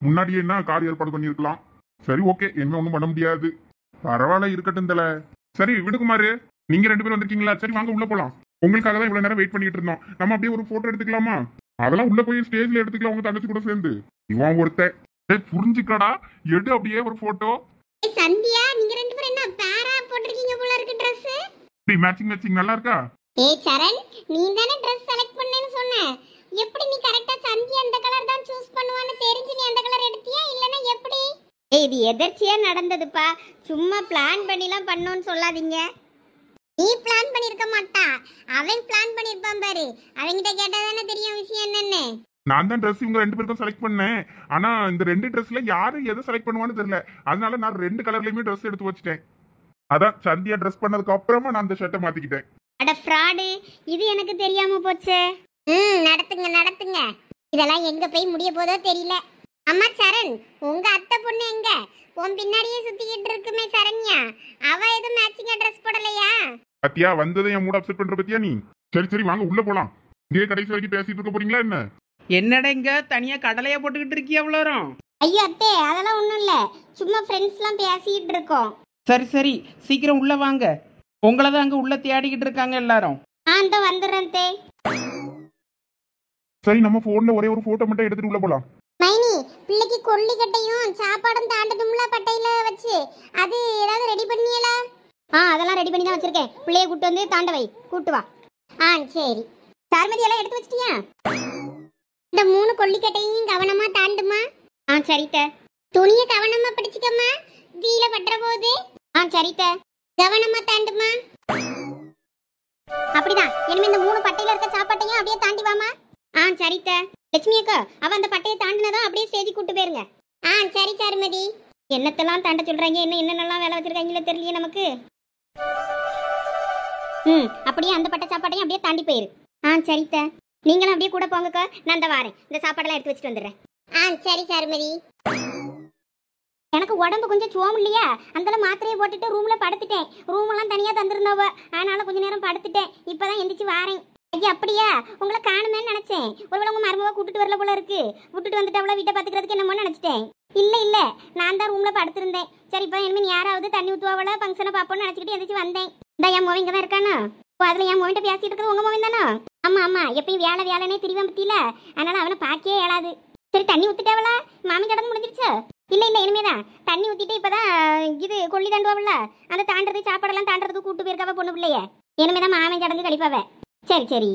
முன்னாடியே என்ன கார் ஏற்பாடு பண்ணியிருக்கலாம். சரி, ஓகே, என்ன ஒன்றும் பண்ண முடியாது. பரவாயில்ல, இருக்கட்டும் தல. சரி விடுக்குமாரு, நீங்க 2 பேரும் வந்திருக்கீங்களா? சரி வாங்க உள்ள போலாம். உங்களுக்காக தான் இவ்வளவு நேரம் வெயிட் பண்ணிட்டு இருந்தோம். நம்ம அப்படியே ஒரு போட்டோ எடுத்துக்கலாமா? அதெல்லாம் உள்ள போய் ஸ்டேஜ்ல எடுத்துக்கலாம், உங்க தங்கச்சி கூட சேர்ந்து. இவன் ஒருத்தன் புரிஞ்சுக்கடா, எடு அப்படியே ஒரு போட்டோ. சந்தியா, நீங்க 2 பேரும் என்ன பேரா போட்டிருக்கீங்க போல இருக்கு Dress. மேட்சிங் நல்லா இருக்கா? சரண், நீ தானே Dress செலக்ட் பண்ணேன்னு சொன்ன. எப்படி நீ கரெக்ட்டா சந்தியா அந்த கலர் தான் சூஸ் பண்ணுவான்னு தெரிஞ்சு நீ அந்த கலர் எடுத்தியா இல்லனா எப்படி? இது எதர்ச்சியா நடந்ததுப்பா, சும்மா பிளான் பண்ணிலாம் பண்ணோன்னு சொல்லாதீங்க. நீ பிளான் பண்ணிருக்க மாட்டா, அவன் பிளான் பண்ணிருப்பான் பாரு. அவங்கிட்ட கேட்டா தானே தெரியும் விஷயம் என்னன்னு. நான் தான் ட்ரெஸ் இவங்க 2 பேருக்கும் செலக்ட் பண்ணேன். ஆனா இந்த 2 ட்ரெஸ்ல யாரு எதை செலக்ட் பண்ணுவான்னு தெரியல. அதனால நான் 2 கலர்லயுமே ட்ரெஸ் எடுத்து வச்சிட்டேன். அதான் சந்தியா ட்ரெஸ் பண்ணதுக்கு அப்புறமா நான் அந்த ஷர்ட்டை மாத்திக்கிட்டேன். அட ஃப்ராடு, இது எனக்கு தெரியாம போச்சே. நடத்துங்க. இதெல்லாம் எங்க போய் முடிய போதோ தெரியல. அம்மா சரண், உங்க அத்தை பொண்ணு எங்க? உன் பின்னாடியே சுத்திக்கிட்டு இருக்குமே சரண்யா, அவ எதுவும் மேட்சிங்கா ட்ரெஸ் போடலையா? பத்தியா வந்ததை என் மூட் அப்செட் பண்ற பத்தியா நீ? சரி வாங்க உள்ள போலாம். இதே கடைசி வரைக்கும் பேசிட்டு இருக்க போறீங்களா என்ன? என்னடா இங்க தனியா கடலையா போட்டுக்கிட்டு இருக்கியா அவ்வளோரம்? ஐயோ அத்தே, அதெல்லாம் ஒண்ணும் இல்ல, சும்மா ஃப்ரெண்ட்ஸ்லாம் பேசிட்டு இருக்கோம். சரி சீக்கிரம் உள்ள வாங்க, உங்களை தான் அங்க உள்ள தேடிக்கிட்டு இருக்காங்க எல்லாரும். அந்த வந்துடுறேன் தே. சரி, நம்ம போன்ல ஒரே ஒரு போட்டோ மட்டும் எடுத்துட்டு உள்ள போலாம். மைனி, பிள்ளைக்கு கொல்லிக்கட்டையும் சாப்பாடும் தாண்டணும்ல பட்டையில வச்சு, அது ஏதாவது ரெடி பண்ணியலா? அதெல்லாம் ரெடி பண்ணி தான் வச்சிருக்கேன். பிள்ளைய கூட்டு வந்து தாண்ட வை, கூட்டு வா. சரி. சார்மதி எல்லாம் எடுத்து வச்சிட்டியா? இந்த 3 கொல்லிக்கட்டையும் கவனமா தாண்டுமா. சரித்த. துணியை கவனமா பிடிச்சிக்கம்மா, தீல பற்ற போது. சரித்த, கவனமா தாண்டுமா. அப்படிதான், இனிமே இந்த 3 பட்டையில இருக்க சாப்பாட்டையும் அப்படியே தாண்டி வாமா. சரித்த. லட்சுமி அக்கா, அவ அந்த பட்டையை தாண்டினதும் அப்படியே ஸ்டேஜ் கூட்டு போயிருங்க. சரி சாருமதி. என்னத்தெல்லாம் தாண்ட சொல்றாங்க, என்னென்னலாம் வேலை வச்சிருக்காங்களோ தெரியலையே நமக்கு. அப்படியே அந்த பட்டை சாப்பாட்டையும் அப்படியே தாண்டி போயிரு. சரித்த. நீங்களும் அப்படியே கூட போங்கக்கா, நான் இந்த வாரேன். இந்த சாப்பாடெல்லாம் எடுத்து வச்சுட்டு வந்துடுறேன். சரி சாருமதி. எனக்கு உடம்பு கொஞ்சம் சோம் இல்லையா, அந்தால மாத்திரையை போட்டுட்டு ரூம்ல படுத்துட்டேன். ரூம் எல்லாம் தனியா தந்துருந்தவ, அதனால கொஞ்ச நேரம் படுத்துட்டேன். இப்பதான் எந்திரிச்சு வாரேன். ஐயா அப்படியா, உங்களை காணுமேன்னு நினைச்சேன். ஒருவேளை உங்க மருமவ கூட்டிட்டு வரல போல இருக்கு. விட்டுட்டு வந்துட்டு அவளை வீட்டை பாத்துக்கிறதுக்கு என்னமோ நினைச்சிட்டேன். இல்ல நான் தான் ரூம்ல படுத்திருந்தேன். சரி இப்போ இனிமே யாராவது தண்ணி ஊத்துவாவள ஃபங்க்ஷனை பாப்போம்னு நினைச்சிட்டு எந்திரிச்சு வந்தேன். இந்த என் மோவிங்க தான் இருக்கானா? அதுல என் மோவிட்ட பேசிட்டு இருக்கிறது உங்க மோவின் தானோ? ஆமா எப்பயும் வேலைனே திரிவன் பத்தியில, அதனால அவனை பாக்கவே இயலாது. சரி தண்ணி ஊத்திட்டாவளா? மாமி கடந்து முடிஞ்சிருச்சா? இல்ல இனிமேதான் தண்ணி ஊத்திட்டு இப்பதான் இது கொல்லி தாண்டுவாவில்ல, அந்த தாண்டறது சாப்பாடெல்லாம் தாண்டறதுக்கு கூட்டு போயிருக்காவ பொண்ணு பிள்ளைய. இனிமேதான் மாமன் சடங்கு கழிப்பாவ. சரி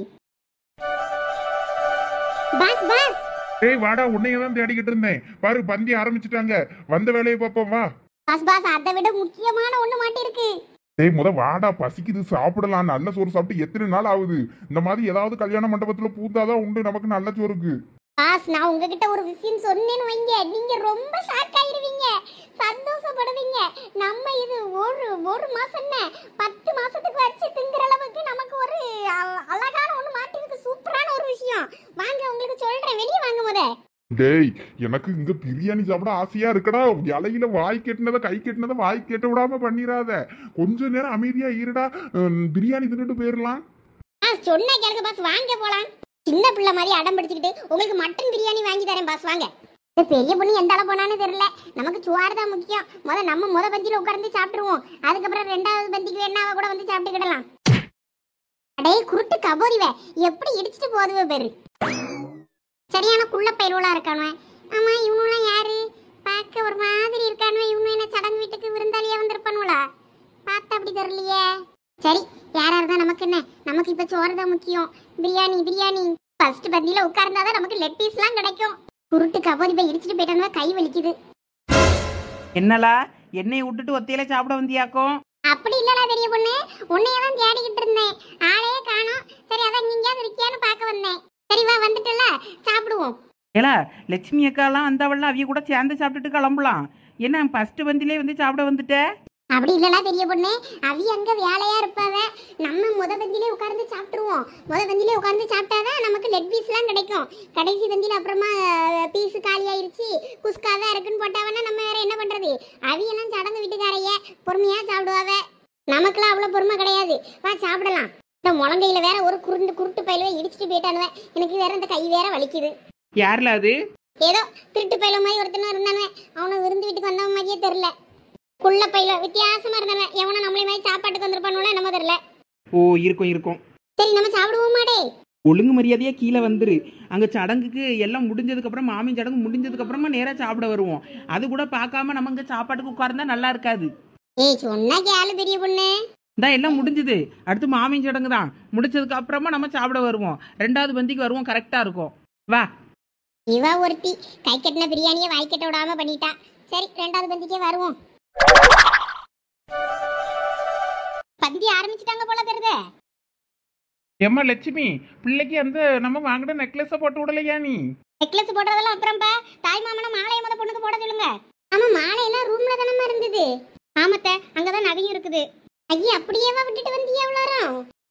பாஸ். ஏய் வாடா, உன்னையதான் தேடிக்கிட்டு இருந்தேன். பாரு பந்தி ஆரம்பிச்சுட்டாங்க, வந்த வேலையை பார்ப்போம் வா. பாஸ் அதை விட முக்கியமான ஒண்ணு மாட்டி இருக்கு. ஏய் வாடா, பசிக்குது, சாப்பிடலாம். நல்ல சோறு சாப்பிட்டு எத்தனை நாள் ஆகுது? இந்த மாதிரி ஏதாவது கல்யாண மண்டபத்துல பூந்தாதான் உண்டு நமக்கு நல்ல சோறுக்கு. பாஸ் நான் உங்ககிட்ட ஒரு விஷயம் சொன்னேன்னு வைங்க, நீங்க ரொம்ப ஷாக் ஆயிருவீங்க, சந்தோஷப்படுவீங்க. நம்ம இது ஒரு மாசம் என்ன 10 மாசத்துக்கு வச்சு திங்குற அளவுக்கு நமக்கு ஒரு அழகான ஒண்ணு மாட்டிருக்கு. சூப்பரான ஒரு விஷயம். வாங்க உங்களுக்கு சொல்றேன், வெளியே வாங்க முத. டேய் எனக்கு இங்க பிரியாணி சாப்பிட ஆசையா இருக்கடா. இலையில வாய் கெட்டினதை கை கெட்டினதை வாய் கெட்ட விடாம பண்ணிராத. கொஞ்ச நேரம் அமைதியா இருடா, பிரியாணி தின்னுட்டு போயிடலாம். சொன்னா கேளுங்க பாஸ், வாங்க போலாம். சின்ன பிள்ளை மாதிரி அடம் பிடிச்சிக்கிட்டு உங்களுக்கு மட்டன் பிரியாணி வாங்கி தரேன் பாஸ், வாங்க. பெரிய பொண்ணு எந்த அளவு போனான்னு தெரியல, நமக்கு சுவார் தான் முக்கியம். நம்ம பந்தியில உட்கார்ந்து சாப்பிட்டுருவோம், அதுக்கப்புறம் 2வது பந்திக்கு வேணாவ கூட வந்து சாப்பிட்டுக்கிடலாம். அடே குருட்டு கபோரிவே, எப்படி இடிச்சிட்டு போதுவே பேரு. சரியான குள்ள பயிரோலா இருக்கானுவன். ஆமா இவனுலாம் யாரு? பார்க்க ஒரு மாதிரி இருக்கானுவ. இவனு என்ன சடங்கு வீட்டுக்கு விருந்தாளியா வந்திருப்பானுவலா? பார்த்தா அப்படி தெரியலையே. சரி யாரா இருந்தா நமக்கு என்ன, நமக்கு இப்ப சோறு தான் முக்கியம். பிரியாணி ஃபர்ஸ்ட் பந்தியில உட்கார்ந்தாதான் நமக்கு லெக் பீஸ் எல்லாம் கிடைக்கும். குருட்டு கபோதி போய் இடிச்சிட்டு போயிட்டானுவ, கை வலிக்குது. என்னலா என்னைய விட்டுட்டு ஒத்தையில சாப்பிட வந்தியாக்கும்? அப்படி இல்லடா பெரிய பொண்ணு, உன்னையதான் தேடிக்கிட்டு இருந்தேன், ஆளையே காணோம். சரி அதான் நீங்க இருக்கியான்னு பார்க்க வந்தேன். சரி வா, வந்துட்டல சாப்பிடுவோம். ஏலா லட்சுமி அக்காலாம் வந்தாவல்ல, அவிய கூட சேர்ந்து சாப்பிட்டுட்டு கிளம்பலாம். என்ன ஃபர்ஸ்ட் பந்திலே வந்து சாப்பிட வந்துட்ட? அப்படி இல்லடா பெரிய பொண்ணு, அவி அங்க வேலையா இருப்பாவ. நம்ம பந்தியிலே உட்கார்ந்து சாப்பிட்டுருவோம். பந்தியிலே உட்கார்ந்து சாப்பிட்டாதான் நமக்கு லெக் பீஸ் எல்லாம் கிடைக்கும். கடைசி பந்தியில அப்புறமா பீஸ் காலி ஆயிருச்சு, குஸ்காதான் இருக்குன்னு போட்டாவன்னா நம்ம வேற என்ன பண்றது? அவியெல்லாம் சடங்கு வீட்டுக்காரைய பொறுமையா சாப்பிடுவாவ, நமக்குலாம் அவ்வளவு பொறுமை கிடையாது. வா சாப்பிடலாம். இந்த முழங்கையில வேற ஒரு குருட்டு பயில இடிச்சிட்டு போயிட்டானுவ, எனக்கு வேற இந்த கை வேற வலிக்குது. யாருல அது? ஏதோ திருட்டு பயில மாதிரி ஒருத்தனும் இருந்தானுவன், அவனை விருந்து வீட்டுக்கு வந்தவன் மாதிரியே தெரியல. குள்ள பையில வித்தியாசமா இருந்தானே, எவனும் நம்மளே மாதிரி சாப்பாட்டுக்கு வந்திருப்பானுல நம்ம தெரியல. ஓ இருக்கும். சரி நம்ம சாப்பிடுவோமாடே? ஒழுங்கு மரியாதையா கீழே வந்துரு. அங்க சடங்குக்கு எல்லாம் முடிஞ்சதுக்கு அப்புறம், மாமின் சடங்கு முடிஞ்சதுக்கு அப்புறமா நேரா சாப்பிட வருவோம். அது கூட பார்க்காம நம்ம இங்க சாப்பாட்டுக்கு உட்கார்ந்தா நல்லா இருக்காது. ஏய் சொன்னா கேளு பெரிய பொண்ணு. இந்த எல்லாம் முடிஞ்சது, அடுத்து மாமின் சடங்கு தான். முடிச்சதுக்கு அப்புறமா நம்ம சாப்பிட வருவோம். 2வது பந்திக்கு வருவோம், கரெக்டா இருக்கும். வா. இவ ஒருத்தி கை கட்டின பிரியாணியை வாய் கட்ட விடாம பண்ணிட்டா. சரி 2வது பந்திக்கே வருவோம். பந்தி ஆரம்பிச்சிட்டாங்க போல தெரியுதே. எம்மா லட்சுமி, பிள்ளைக்கு அந்த நம்ம வாங்கின நெக்லஸ போட்டு விடலையா நீ? நெக்லஸ் போடுறதெல்லாம் அப்புறம்பா, தாய் மாமன மாலையை முத பொண்ணுக்கு போட சொல்லுங்க. ஆமா மாலையெல்லாம் ரூம்ல தானமா இருந்தது. ஆமத்த அங்கதான் நகையும் இருக்குது. ஐயா அப்படியேவா விட்டுட்டு வந்தீங்க எவ்வளோ?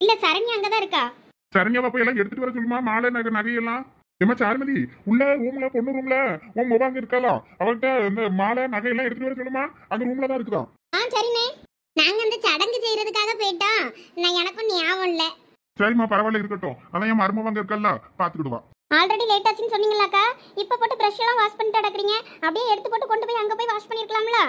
இல்ல சரண்யா அங்கதான் இருக்கா. சரண்யாவா போய் எல்லாம் எடுத்துட்டு வர சொல்லுமா, மாலை நகையெல்லாம். ஏமா சாருமதி, உள்ள ரூம்ல பொண்ணு ரூம்ல உன் மொபாங்க இருக்கலாம், அவர்கிட்ட இந்த மாலை நகையெல்லாம் எடுத்துட்டு வர சொல்லுமா, அந்த ரூம்ல தான் இருக்குதான். சரிண்ணே, நாங்க அந்த சடங்கு செய்யறதுக்காக போயிட்டோம், நான் எனக்கும் ஞாபகம் இல்ல. சரிம்மா பரவாயில்ல இருக்கட்டும், அதான் என் மருமவங்க இருக்கல பாத்துக்கிடுவா. ஆல்ரெடி லேட் ஆச்சுன்னு சொன்னீங்களாக்கா, இப்ப போட்டு பிரஷ் எல்லாம் வாஷ் பண்ணிட்டு அடக்குறீங்க, அப்படியே எடுத்து போட்டு கொண்டு போய் அங்க போய் வாஷ் பண்ணிருக்கலாம்ல.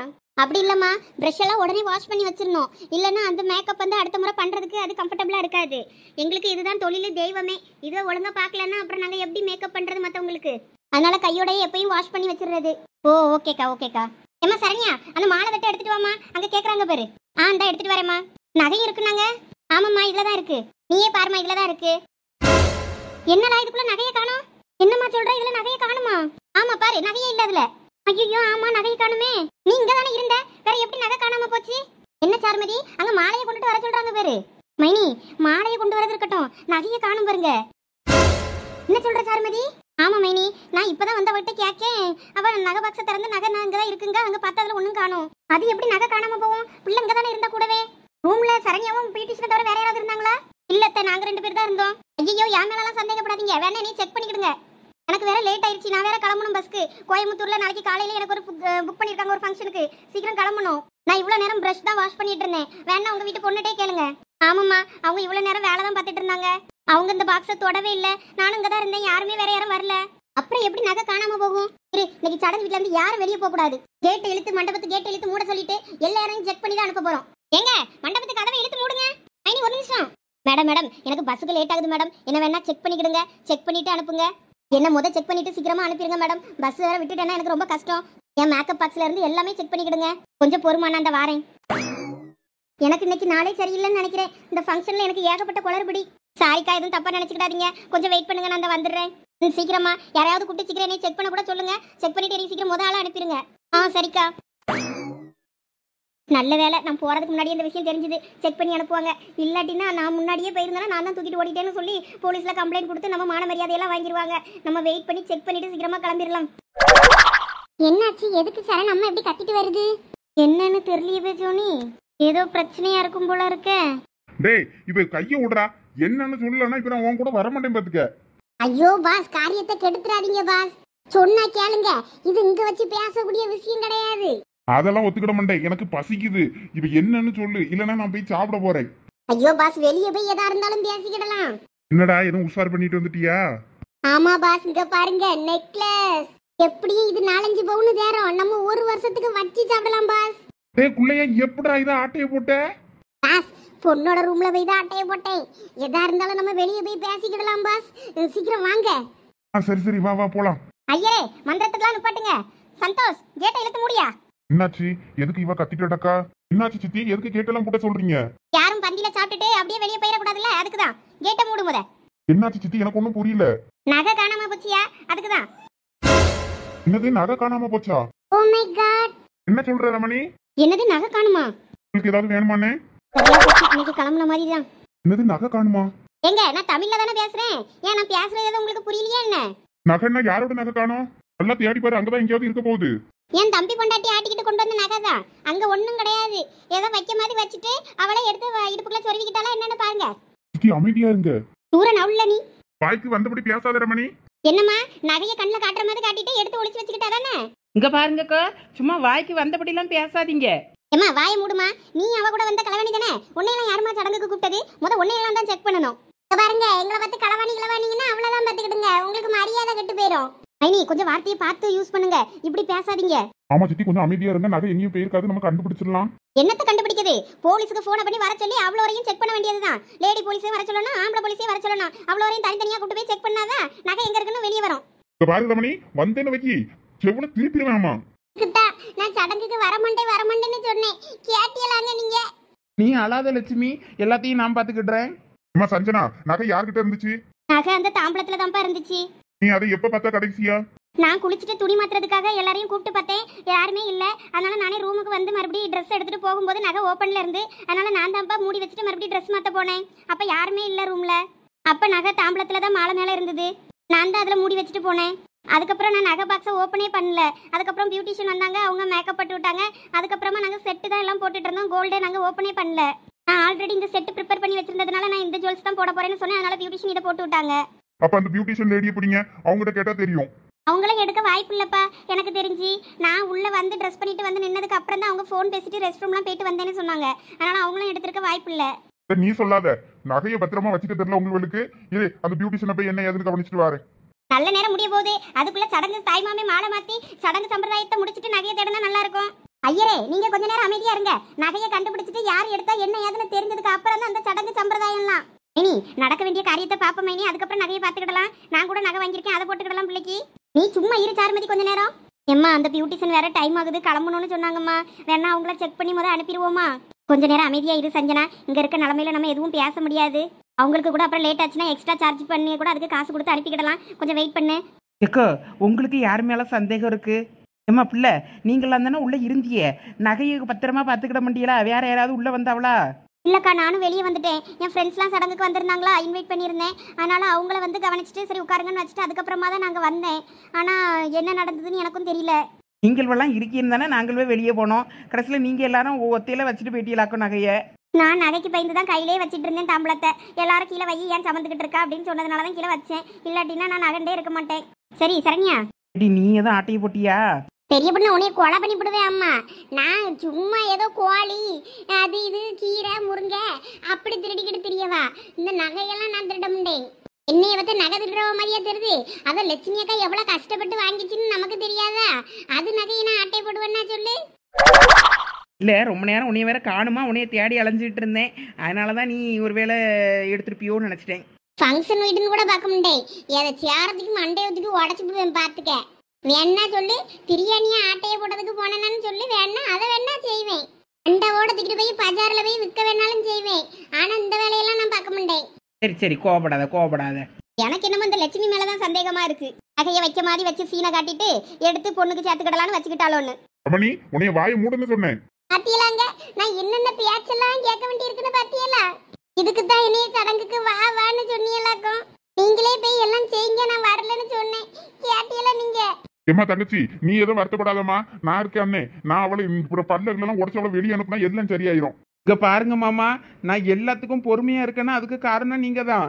அப்படி இல்லம்மா, பிரஷ் எல்லாம் உடனே வாஷ் பண்ணி வச்சிடணும், இல்லைன்னா அந்த மேக்கப் வந்து அடுத்த முறை பண்றதுக்கு அது கம்ஃபர்டபுளா இருக்காது. எங்களுக்கு இதுதான் தொழில் தெய்வமே, இதை ஒழுங்கா பார்க்கலன்னா அப்புறம் நாங்க எப்படி மேக்கப் பண்றது மத்தவங்களுக்கு? அதனால கையோடய எப்பயும் வாஷ் பண்ணி வச்சிடுறது. ஓ ஓகேக்கா. ஏமா சரண்யா, அந்த மாலை தட்டை எடுத்துட்டு வாமா, அங்க கேக்குறாங்க பாரு. இந்த எடுத்துட்டு வரேம்மா. நகை இருக்குனாங்க? ஆமாம்மா இதுலதான் இருக்கு, நீயே பாருமா இதுலதான் இருக்கு. என்னடா இதுக்குள்ள நகையை காணோம்? என்னம்மா சொல்ற, இதுல நகையை காணுமா? ஆமா பாரு, நகையே இல்ல அதுல. ஐயோ ஆமா நகையை காணுமே, நீ இங்க தானே இருந்த, வேற எப்படி நகை காணாம போச்சு? என்ன சாருமதி, அங்க மாலையை கொண்டுட்டு வர சொல்றாங்க பாரு. மைனி மாலையை கொண்டு வரது இருக்கட்டும், நகையை காணும் பாருங்க. என்ன சொல்ற சாருமதி? ஆமா மைனி, நான் இப்பதான் வந்தவட்ட கேக்கேன், அவ நகை பாக்ஸ திறந்து நகை அங்கதான் இருக்குங்க, அங்க பார்த்தா அதுல ஒண்ணும் காணும். அது எப்படி நகை காணாம போவோம்? பிள்ளை இங்க தானே இருந்தா கூடவே. ரூம்ல சரண்யாவும் பிடிஷனை தவிர வேற யாராவது இருந்தாங்களா? இல்லத்த நாங்க 2 பேர் தான் இருந்தோம். ஐயோ என் மேலாம் சந்தேகப்படாதீங்க, வேணா நீ செக் பண்ணிக்கிடுங்க. எனக்கு வேற லேட் ஆயிடுச்சு. நான் வேற கிளம்பணும் பஸ்க்கு. கோயம்புத்தூர்ல நாளைக்கு காலையில எனக்கு ஒரு புக் பண்ணிருக்காங்க ஒரு ஃபங்க்ஷனுக்கு. சீக்கிரம் கிளம்பணும். நான் இவ்வளவு நேரம் பிரஷ் தான் வாஷ் பண்ணிட்டு இருந்தேன். வேணா உங்க வீட்டு பொண்ணுட்டே கேளுங்க. ஆமாம்மா, அவங்க இவ்வளவு நேரம் வேலை தான் பார்த்துட்டு இருந்தாங்க. அவங்க இந்த பாக்ஸை தொடவே இல்லை. நானும் இங்கே தான் இருந்தேன். யாருமே வேற யாரும் வரல. அப்புறம் எப்படி நகை காணாம போகும்? இன்னைக்கு சடங்கு வீட்டுல இருந்து யாரும் வெளியே போக கூடாது. கேட்டை இழுத்து மண்டபத்து கேட்டை இழுத்து மூட சொல்லிட்டு எல்லாரையும் செக் பண்ணி தான் அனுப்ப போறோம். ஏங்க மண்டபத்து கதவை இழுத்து மூடுங்க. ஐனி ஒரு நிமிஷம். மேடம் எனக்கு பஸ்ஸுக்கு லேட் ஆகுது மேடம். என்ன வேணா செக் பண்ணிக்கிடுங்க. செக் பண்ணிட்டு அனுப்புங்க. என்ன செக் பண்ணிட்டு சீக்கிரமா அனுப்பிடுங்க மேடம். பஸ் வேற விட்டுட்டேன்னா எனக்கு ரொம்ப கஷ்டம். என் மேக்கப் பாக்ஸ்ல இருந்து எல்லாமே செக் பண்ணிக்கிடுங்க. கொஞ்சம் பொறுமா, நான் அந்த வாரேன். எனக்கு இன்னைக்கு நாளே சரியில்லைன்னு நினைக்கிறேன். இந்த ஃபங்க்ஷன்ல எனக்கு ஏகப்பட்ட குளறுபடி. சாரிக்கா, எதுவும் தப்பா நினைச்சுக்கிடாதீங்க. கொஞ்சம் வெயிட் பண்ணுங்க, நான் வந்துடுறேன். சீக்கிரமா யாரையாவது கூப்பிட்டு சீக்கிரம் என்னை செக் பண்ண கூட சொல்லுங்க. செக் பண்ணிட்டு எனக்கு சீக்கிரம் முதல்ல அனுப்பிடுங்க. சரிக்கா. நல்ல வேலை, நான் போறதுக்கு முன்னாடியே இந்த விஷயம் தெரிஞ்சது. செக் பண்ணி அனுப்புவாங்க. இல்லாட்டினா நான் முன்னாடியே போயிருந்தேன்னா நான் தான் தூக்கிட்டு ஓடிட்டேன்னு சொல்லி போலீஸ்ல கம்ப்ளைண்ட் கொடுத்து நம்ம மான மரியாதையெல்லாம் வாங்கிடுவாங்க. நம்ம வெயிட் பண்ணி செக் பண்ணிட்டு சீக்கிரமா கிளம்பிடலாம். என்னாச்சு? எதுக்கு சரண் அம்மா எப்படி கத்திட்டு வருது? என்னன்னு தெரியலையே ஜோனி. ஏதோ பிரச்சனையா இருக்கும் போல இருக்க. டேய், இப்ப கைய விடுறா. என்னன்னு சொல்லலன்னா இப்ப நான் உன் கூட வர மாட்டேன் பாத்துக்க. ஐயோ பாஸ், காரியத்தை கெடுத்துறாதீங்க பாஸ். சொன்னா கேளுங்க. இது இங்க வச்சு பேசக்கூடிய விஷயம் கிடையாது. அதெல்லாம் ஒத்துக்கிட மாட்டேன். எனக்கு பசிக்குது. இப்ப என்னன்னு சொல்லு, இல்லன்னா நான் போய் சாப்பிட போறேன். ஐயோ பாஸ், வெளியே போய் எதா இருந்தாலும் பேசிக்கிடலாம். என்னடா எதுவும் உஷார் பண்ணிட்டு வந்துட்டியா? ஆமா பாஸ், இங்க பாருங்க நெக்லஸ். எப்படியும் இது 4-5 பவுன் தேரும். நம்ம ஒரு வருஷத்துக்கு வச்சு சாப்பிடலாம் பாஸ். டேய் குள்ளையா, எப்படா இத ஆட்டைய போட்ட? பாஸ், பொண்ணோட ரூம்ல போய் தான் ஆட்டைய போட்டேன். எதா இருந்தாலும் நம்ம வெளியே போய் பேசிக்கிடலாம் பாஸ். சீக்கிரம் வாங்க. சரி வா போலாம். ஐயே, மந்திரத்துக்குலாம் நிப்பாட்டுங்க. சந்தோஷ், கேட்டை இழுத்து மூடியா. என்னாச்சு? எதுக்கு இவ கத்திட்டடக்கா? என்னாச்சு சித்தி? எதுக்கு கேட்டெல்லாம் போட்ட சொல்றீங்க? யாரும் பந்தியில சாப்பிட்டுட்டு அப்படியே வெளியே போயிட கூடாதுல்ல, அதுக்குதான். கேட்டை மூடு முத. என்னாச்சு சித்தி? எனக்கு ஒண்ணும் புரியல. நகை காணாம போச்சியா, அதுக்குதான். என்னது நகை காணாம போச்சா? Oh my god. என்ன சொல்ற ரமணி? என்னது நகை காணுமா? உங்களுக்கு ஏதாவது வேணுமானே? இன்னைக்கு கிளம்புன மாதிரி தான். என்னது நகை காணுமா? எங்க நான் தமிழ்ல தானே பேசுறேன். ஏன் நான் பேசுறது உங்களுக்கு புரியலையா என்ன? நகைன்னா யாரோட நகை காணோம்? நல்லா தேடி பாரு, அங்கதான் எங்கேயாவது இருக்க போகுது. என் தம்பி பொண்டாட்டி ஆட்டிக்கிட்டு கொண்டு வந்த நகை தான். அங்க ஒண்ணும் கிடையாது. ஏதோ வைக்க மாதிரி வச்சுட்டு அவளை எடுத்து இடுப்புக்குள்ள சொருவிக்கிட்டாலா என்னன்னு பாருங்க. சித்தி அமைதியா இருங்க. தூர நவுல்ல நீ. வாய்க்கு வந்தபடி பேசாத ரமணி. என்னம்மா, நகைய கண்ணுல காட்டுற மாதிரி காட்டிட்டு எடுத்து ஒளிச்சு வச்சுக்கிட்டா தானே? இங்க பாருங்கக்கா, சும்மா வாய்க்கு வந்தபடிலாம் பேசாதீங்க. ஏமா வாய மூடுமா. நீ அவ கூட வந்த கலவாணி தானே. உன்னையெல்லாம் யாருமா சடங்குக்கு கூப்பிட்டது? உன்னையெல்லாம் தான் செக் பண்ணணும். பாருங்க, எங்களை பார்த்து களவாணிங்கன்னா அவ்வளவுதான் பார்த்துக்கிடுங்க. உங்களுக்கு மரியாதை கெட்டு போயிடும். ஐனி, கொஞ்சம் வார்த்தையை பார்த்து யூஸ் பண்ணுங்க. இப்படி பேசாதீங்க. ஆமா சித்தி, கொஞ்சம் அமைதியா இருங்க. நகை எங்கேயும் போயிருக்காது, நம்ம கண்டுபிடிச்சிடலாம். என்னத்தை கண்டுபிடிக்குது? போலீஸுக்கு போன் பண்ணி வர சொல்லி அவ்வளோ வரையும் செக் பண்ண வேண்டியதுதான். லேடி போலீஸே வர சொல்லணும், ஆம்பளை போலீஸே வர சொல்லணும். அவ்வளோ வரையும் தனித்தனியா கூட்டு போய் செக் பண்ணாதான் நகை எங்க இருக்குன்னு வெளியே வரும். பாரு ரமணி, வந்தேன்னு வைக்கி செவ்வளவு திருப்பிடுவேமா? நான் சடங்குக்கு வரமாட்டேன்னு சொன்னேன். கேட்டியலாங்க நீங்க? நீ அழாத லட்சுமி, எல்லாத்தையும் நான் பாத்துக்கிடுறேன். அம்மா சஞ்சனா, நகை யார்கிட்ட இருந்துச்சு? நகை அந்த தாம்பளத்துல தான்ப்பா இருந்துச்சு. நீ அதை எப்ப பார்த்தா கடைசியா? நான் குளிச்சுட்டு துணி மாத்துறதுக்காக எல்லாரையும் கூப்பிட்டு பார்த்தேன். யாருமே இல்ல. அதனால நானே ரூமுக்கு வந்து மறுபடியும் ட்ரெஸ் எடுத்துட்டு போகும்போது நகை ஓப்பன்ல இருந்து. அதனால நான் தான்ப்பா மூடி வச்சுட்டு மறுபடியும் ட்ரெஸ் மாத்த போனேன். அப்ப யாருமே இல்ல ரூம்ல. அப்ப நகை தாம்பளத்துல தான் மாலை மேல இருந்தது. நான் தான் அதுல மூடி வச்சுட்டு போனேன். அதுக்கப்புறம் நான் நகை பாக்ஸை ஓப்பனே பண்ணல. அதுக்கப்புறம் பியூட்டிஷியன் வந்தாங்க, அவங்க மேக்கப் பட்டு விட்டாங்க. அதுக்கப்புறமா நாங்கள் செட்டு தான் எல்லாம் போட்டுட்டு இருந்தோம். கோல்டே நாங்கள் ஓப்பனே பண்ணல. நான் ஆல்ரெடி இந்த செட்டு ப்ரிப்பேர் பண்ணி வச்சிருந்ததுனால நான் இந்த ஜுவல்ஸ் தான் போட போறேன்னு சொன்னேன். அதனால பியூட்டிஷியன் இதை போட்டு விட்டாங்க. அப்ப அந்த பியூட்டிஷியன் லேடி எப்படிங்க? அவங்ககிட்ட கேட்டா தெரியும். அவங்களும் எடுக்க வாய்ப்பு இல்லப்பா எனக்கு தெரிஞ்சு. நான் உள்ள வந்து ட்ரெஸ் பண்ணிட்டு வந்து நின்னதுக்கு அப்புறம் தான் அவங்க ஃபோன் பேசிட்டு ரெஸ்ட் ரூம்லாம் போயிட்டு வந்தேன்னு சொன்னாங்க. அதனால அவங்களும் எடுத்துருக்க வாய்ப்பு இல்லை. நீ சொல்லாத. நகையை பத்திரமா வச்சுக்க தெரியல உங்களுக்கு. இது அந்த பியூட்டிஷியனை போய் என்ன ஏதுன்னு கவனிச்சுட்டு வாரு. நல்ல நேரம் முடிய போகுது. அதுக்குள்ள சடங்கு தாய்மாமே மாலை மாத்தி சடங்கு சம்பிரதாயத்தை முடிச்சிட்டு நகையை தேடினா நல்லா இருக்கும். ஐயரே, நீங்க கொஞ்ச நேரம் அமைதியா இருங்க. நகையை கண்டுபிடிச்சிட்டு யார் எடுத்தா என்ன ஏதுன்னு தெரிஞ்சதுக்கு அப்புறம் தான் அந்த சடங்கு சம்பிரதாயம்லாம். இனி நடக்க வேண்டிய காரியத்தை பாப்போம். இனி அதுக்கப்புறம் நகையை பார்த்துக்கிடலாம். நான் கூட நகை வாங்கியிருக்கேன், அதை போட்டுக்கிடலாம் பிள்ளைக்கு. நீ சும்மா இரு சாருமதி கொஞ்ச நேரம். எம்மா, அந்த பியூட்டிஷியன் வேற டைம் ஆகுது, கிளம்பணும்னு சொன்னாங்கம்மா. வேணா அவங்கள செக் பண்ணி முதல்ல அனுப்பிடுவோமா? கொஞ்ச நேரம் அமைதியா இரு சஞ்சனா. இங்க இருக்க நிலமையில நம்ம எதுவும் பேச முடியாது. அவங்களுக்கு கூட அப்புறம் லேட் ஆச்சுன்னா எக்ஸ்ட்ரா சார்ஜ் பண்ணி கூட அதுக்கு காசு கொடுத்து அனுப்பிக்கிடலாம். கொஞ்சம் வெயிட் பண்ணு. எக்கோ, உங்களுக்கு யார் மேல சந்தேகம் இருக்கு? ஏம்மா பிள்ளை, நீங்களாம் தானே உள்ள இருந்தியே. நகையை பத்திரமா பார்த்துக்கிட மாட்டீங்களா? வேற யாராவது உள்ள வந்தாவளா? இல்லக்கா, நானும் வெளியே வந்துட்டேன். என் ஃப்ரெண்ட்ஸ்லாம் சடங்குக்கு வந்திருந்தாங்களா, இன்வைட் பண்ணியிருந்தேன். அதனால அவங்கள வந்து கவனிச்சுட்டு சரி உட்காருங்கன்னு வச்சுட்டு அதுக்கப்புறமா தான் நாங்கள் வந்தேன். ஆனால் என்ன நடந்ததுன்னு எனக்கும் தெரியல. நீங்கள்வெல்லாம் இருக்கீன்னு தானே நாங்களே வெளியே போனோம். கடைசியில் நீங்கள் எல்லாரும் ஒத்தையில வச்சுட்டு போயிட்டீங்களாக்கும் நகையை. நான் நகைக்கு பயந்து தான் கையிலே வச்சிட்டு இருந்தேன் தாம்பளத்தை. எல்லாரும் கீழே வை, ஏன் சமந்துக்கிட்டு இருக்கா அப்படின்னு சொன்னதுனால தான் கீழே வச்சேன். இல்லாட்டினா நான் நகண்டே இருக்க மாட்டேன். சரி சரண்யா, இடி நீ எதுவும் ஆட்டையை போட்டியா? பெரிய பொண்ணு உன்னைய கொலை பண்ணி விடுவேன் அம்மா. நான் சும்மா ஏதோ கோழி அது இது கீரை முருங்கை அப்படி திருடிக்கிட்டு தெரியவா? இந்த நகையெல்லாம் நான் திருட முடியேன். என்னைய வந்து நகை திருடுற மாதிரியா தெரியுது. அதை லட்சுமி அக்கா எவ்வளவு கஷ்டப்பட்டு வாங்கிச்சுன்னு நமக்கு தெரியாதா? அது நகையை நான் ஆட்டை போடுவேன்னா சொல்லு. இல்லை ரொம்ப நேரம் உன்னைய வேற காணுமா, உன்னைய தேடி அலைஞ்சிட்டு இருந்தேன். அதனால தான் நீ ஒரு வேளை எடுத்துருப்பியோன்னு நினச்சிட்டேன். ஃபங்க்ஷன் வீடுன்னு கூட பார்க்க முடியேன். எதை சேரத்துக்கு மண்டை ஊற்றிட்டு உடச்சு போவேன் பார்த்துக்க. வேணா சொல்லு, பிரியாணியை ஆட்டையை போட்டதுக்கு போனேன்னு சொல்லி வேணா அதை வேணா செய்வேன். அண்டையோட தூக்கிட்டு போய் பஜாரில் போய் விற்க வேணாலும் செய்வேன். ஆனால் இந்த வேலையெல்லாம் நான் பார்க்க முடியேன். சரி சரி, கோபப்படாத. எனக்கு என்னமோ இந்த லட்சுமி மேலதான் சந்தேகமா இருக்கு. நகையை வைக்க மாதிரி வச்சு சீனை காட்டிட்டு எடுத்து பொண்ணுக்கு சேர்த்துக்கிடலான்னு வச்சுக்கிட்டாலோன்னு. ரமணி உன்னைய வாயை மூடுன்னு சொன்னேன். பாத்தியலாங்க, நான் என்னென்ன பேச்செல்லாம் கேட்க வேண்டி இருக்குன்னு பாத்தியலா? இதுக்கு தான் என்னைய சடங்குக்கு வா வான்னு சொன்னீங்களாக்கும். நீங்களே போய் எல்லாம் செய்யுங்க, நான் வரலன்னு சொன்னேன். கேட்டியல நீங்க? ஏமா தங்கச்சி, நீ எதுவும் வருத்தப்படாதம்மா, நான் இருக்கேன் அண்ணே. நான் அவளை பல்லெல்லாம் உடச்சு அவளை வெளியே அனுப்புனா எல்லாம் சரியாயிரும். இங்க பாருங்க மாமா, நான் எல்லாத்துக்கும் பொறுமையா இருக்கேன்னா அதுக்கு காரணம் நீங்க தான்.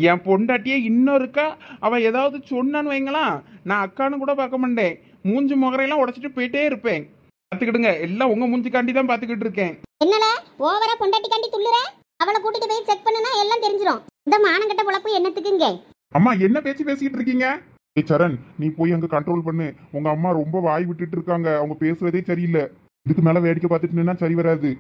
என் பொண்டாட்டியே இன்னொருக்கா அவ ஏதாவது சொன்னான்னு வைங்களாம், நான் அக்கான்னு கூட பார்க்க மாட்டேன். மூஞ்சி முகரையெல்லாம் உடைச்சிட்டு போயிட்டே இருப்பேன். பார்த்துக்கிடுங்க, எல்லாம் உங்க மூஞ்சிக்காண்டி தான் பார்த்துக்கிட்டு இருக்கேன். என்னல ஓவரா பொண்டாட்டி காண்டி துள்ளுற? அவளை கூட்டிட்டு போய் செக் பண்ணுனா எல்லாம் தெரிஞ்சிடும். இந்த மானங்கட்ட பொழப்பு என்னத்துக்குங்க? அம்மா என்ன பேச்சு பேசிக்கிட்டு இருக்கீங்க? ஏய் சரண், நீ போய் அங்க கண்ட்ரோல் பண்ணு. உங்க அம்மா ரொம்ப வாய் விட்டுட்டு இருக்காங்க, அவங்க பேசுறதே சரியில்லை. இதுக்கு மேல வேடிக்கை பார்த்துட்டு நின்னா சரி வராது.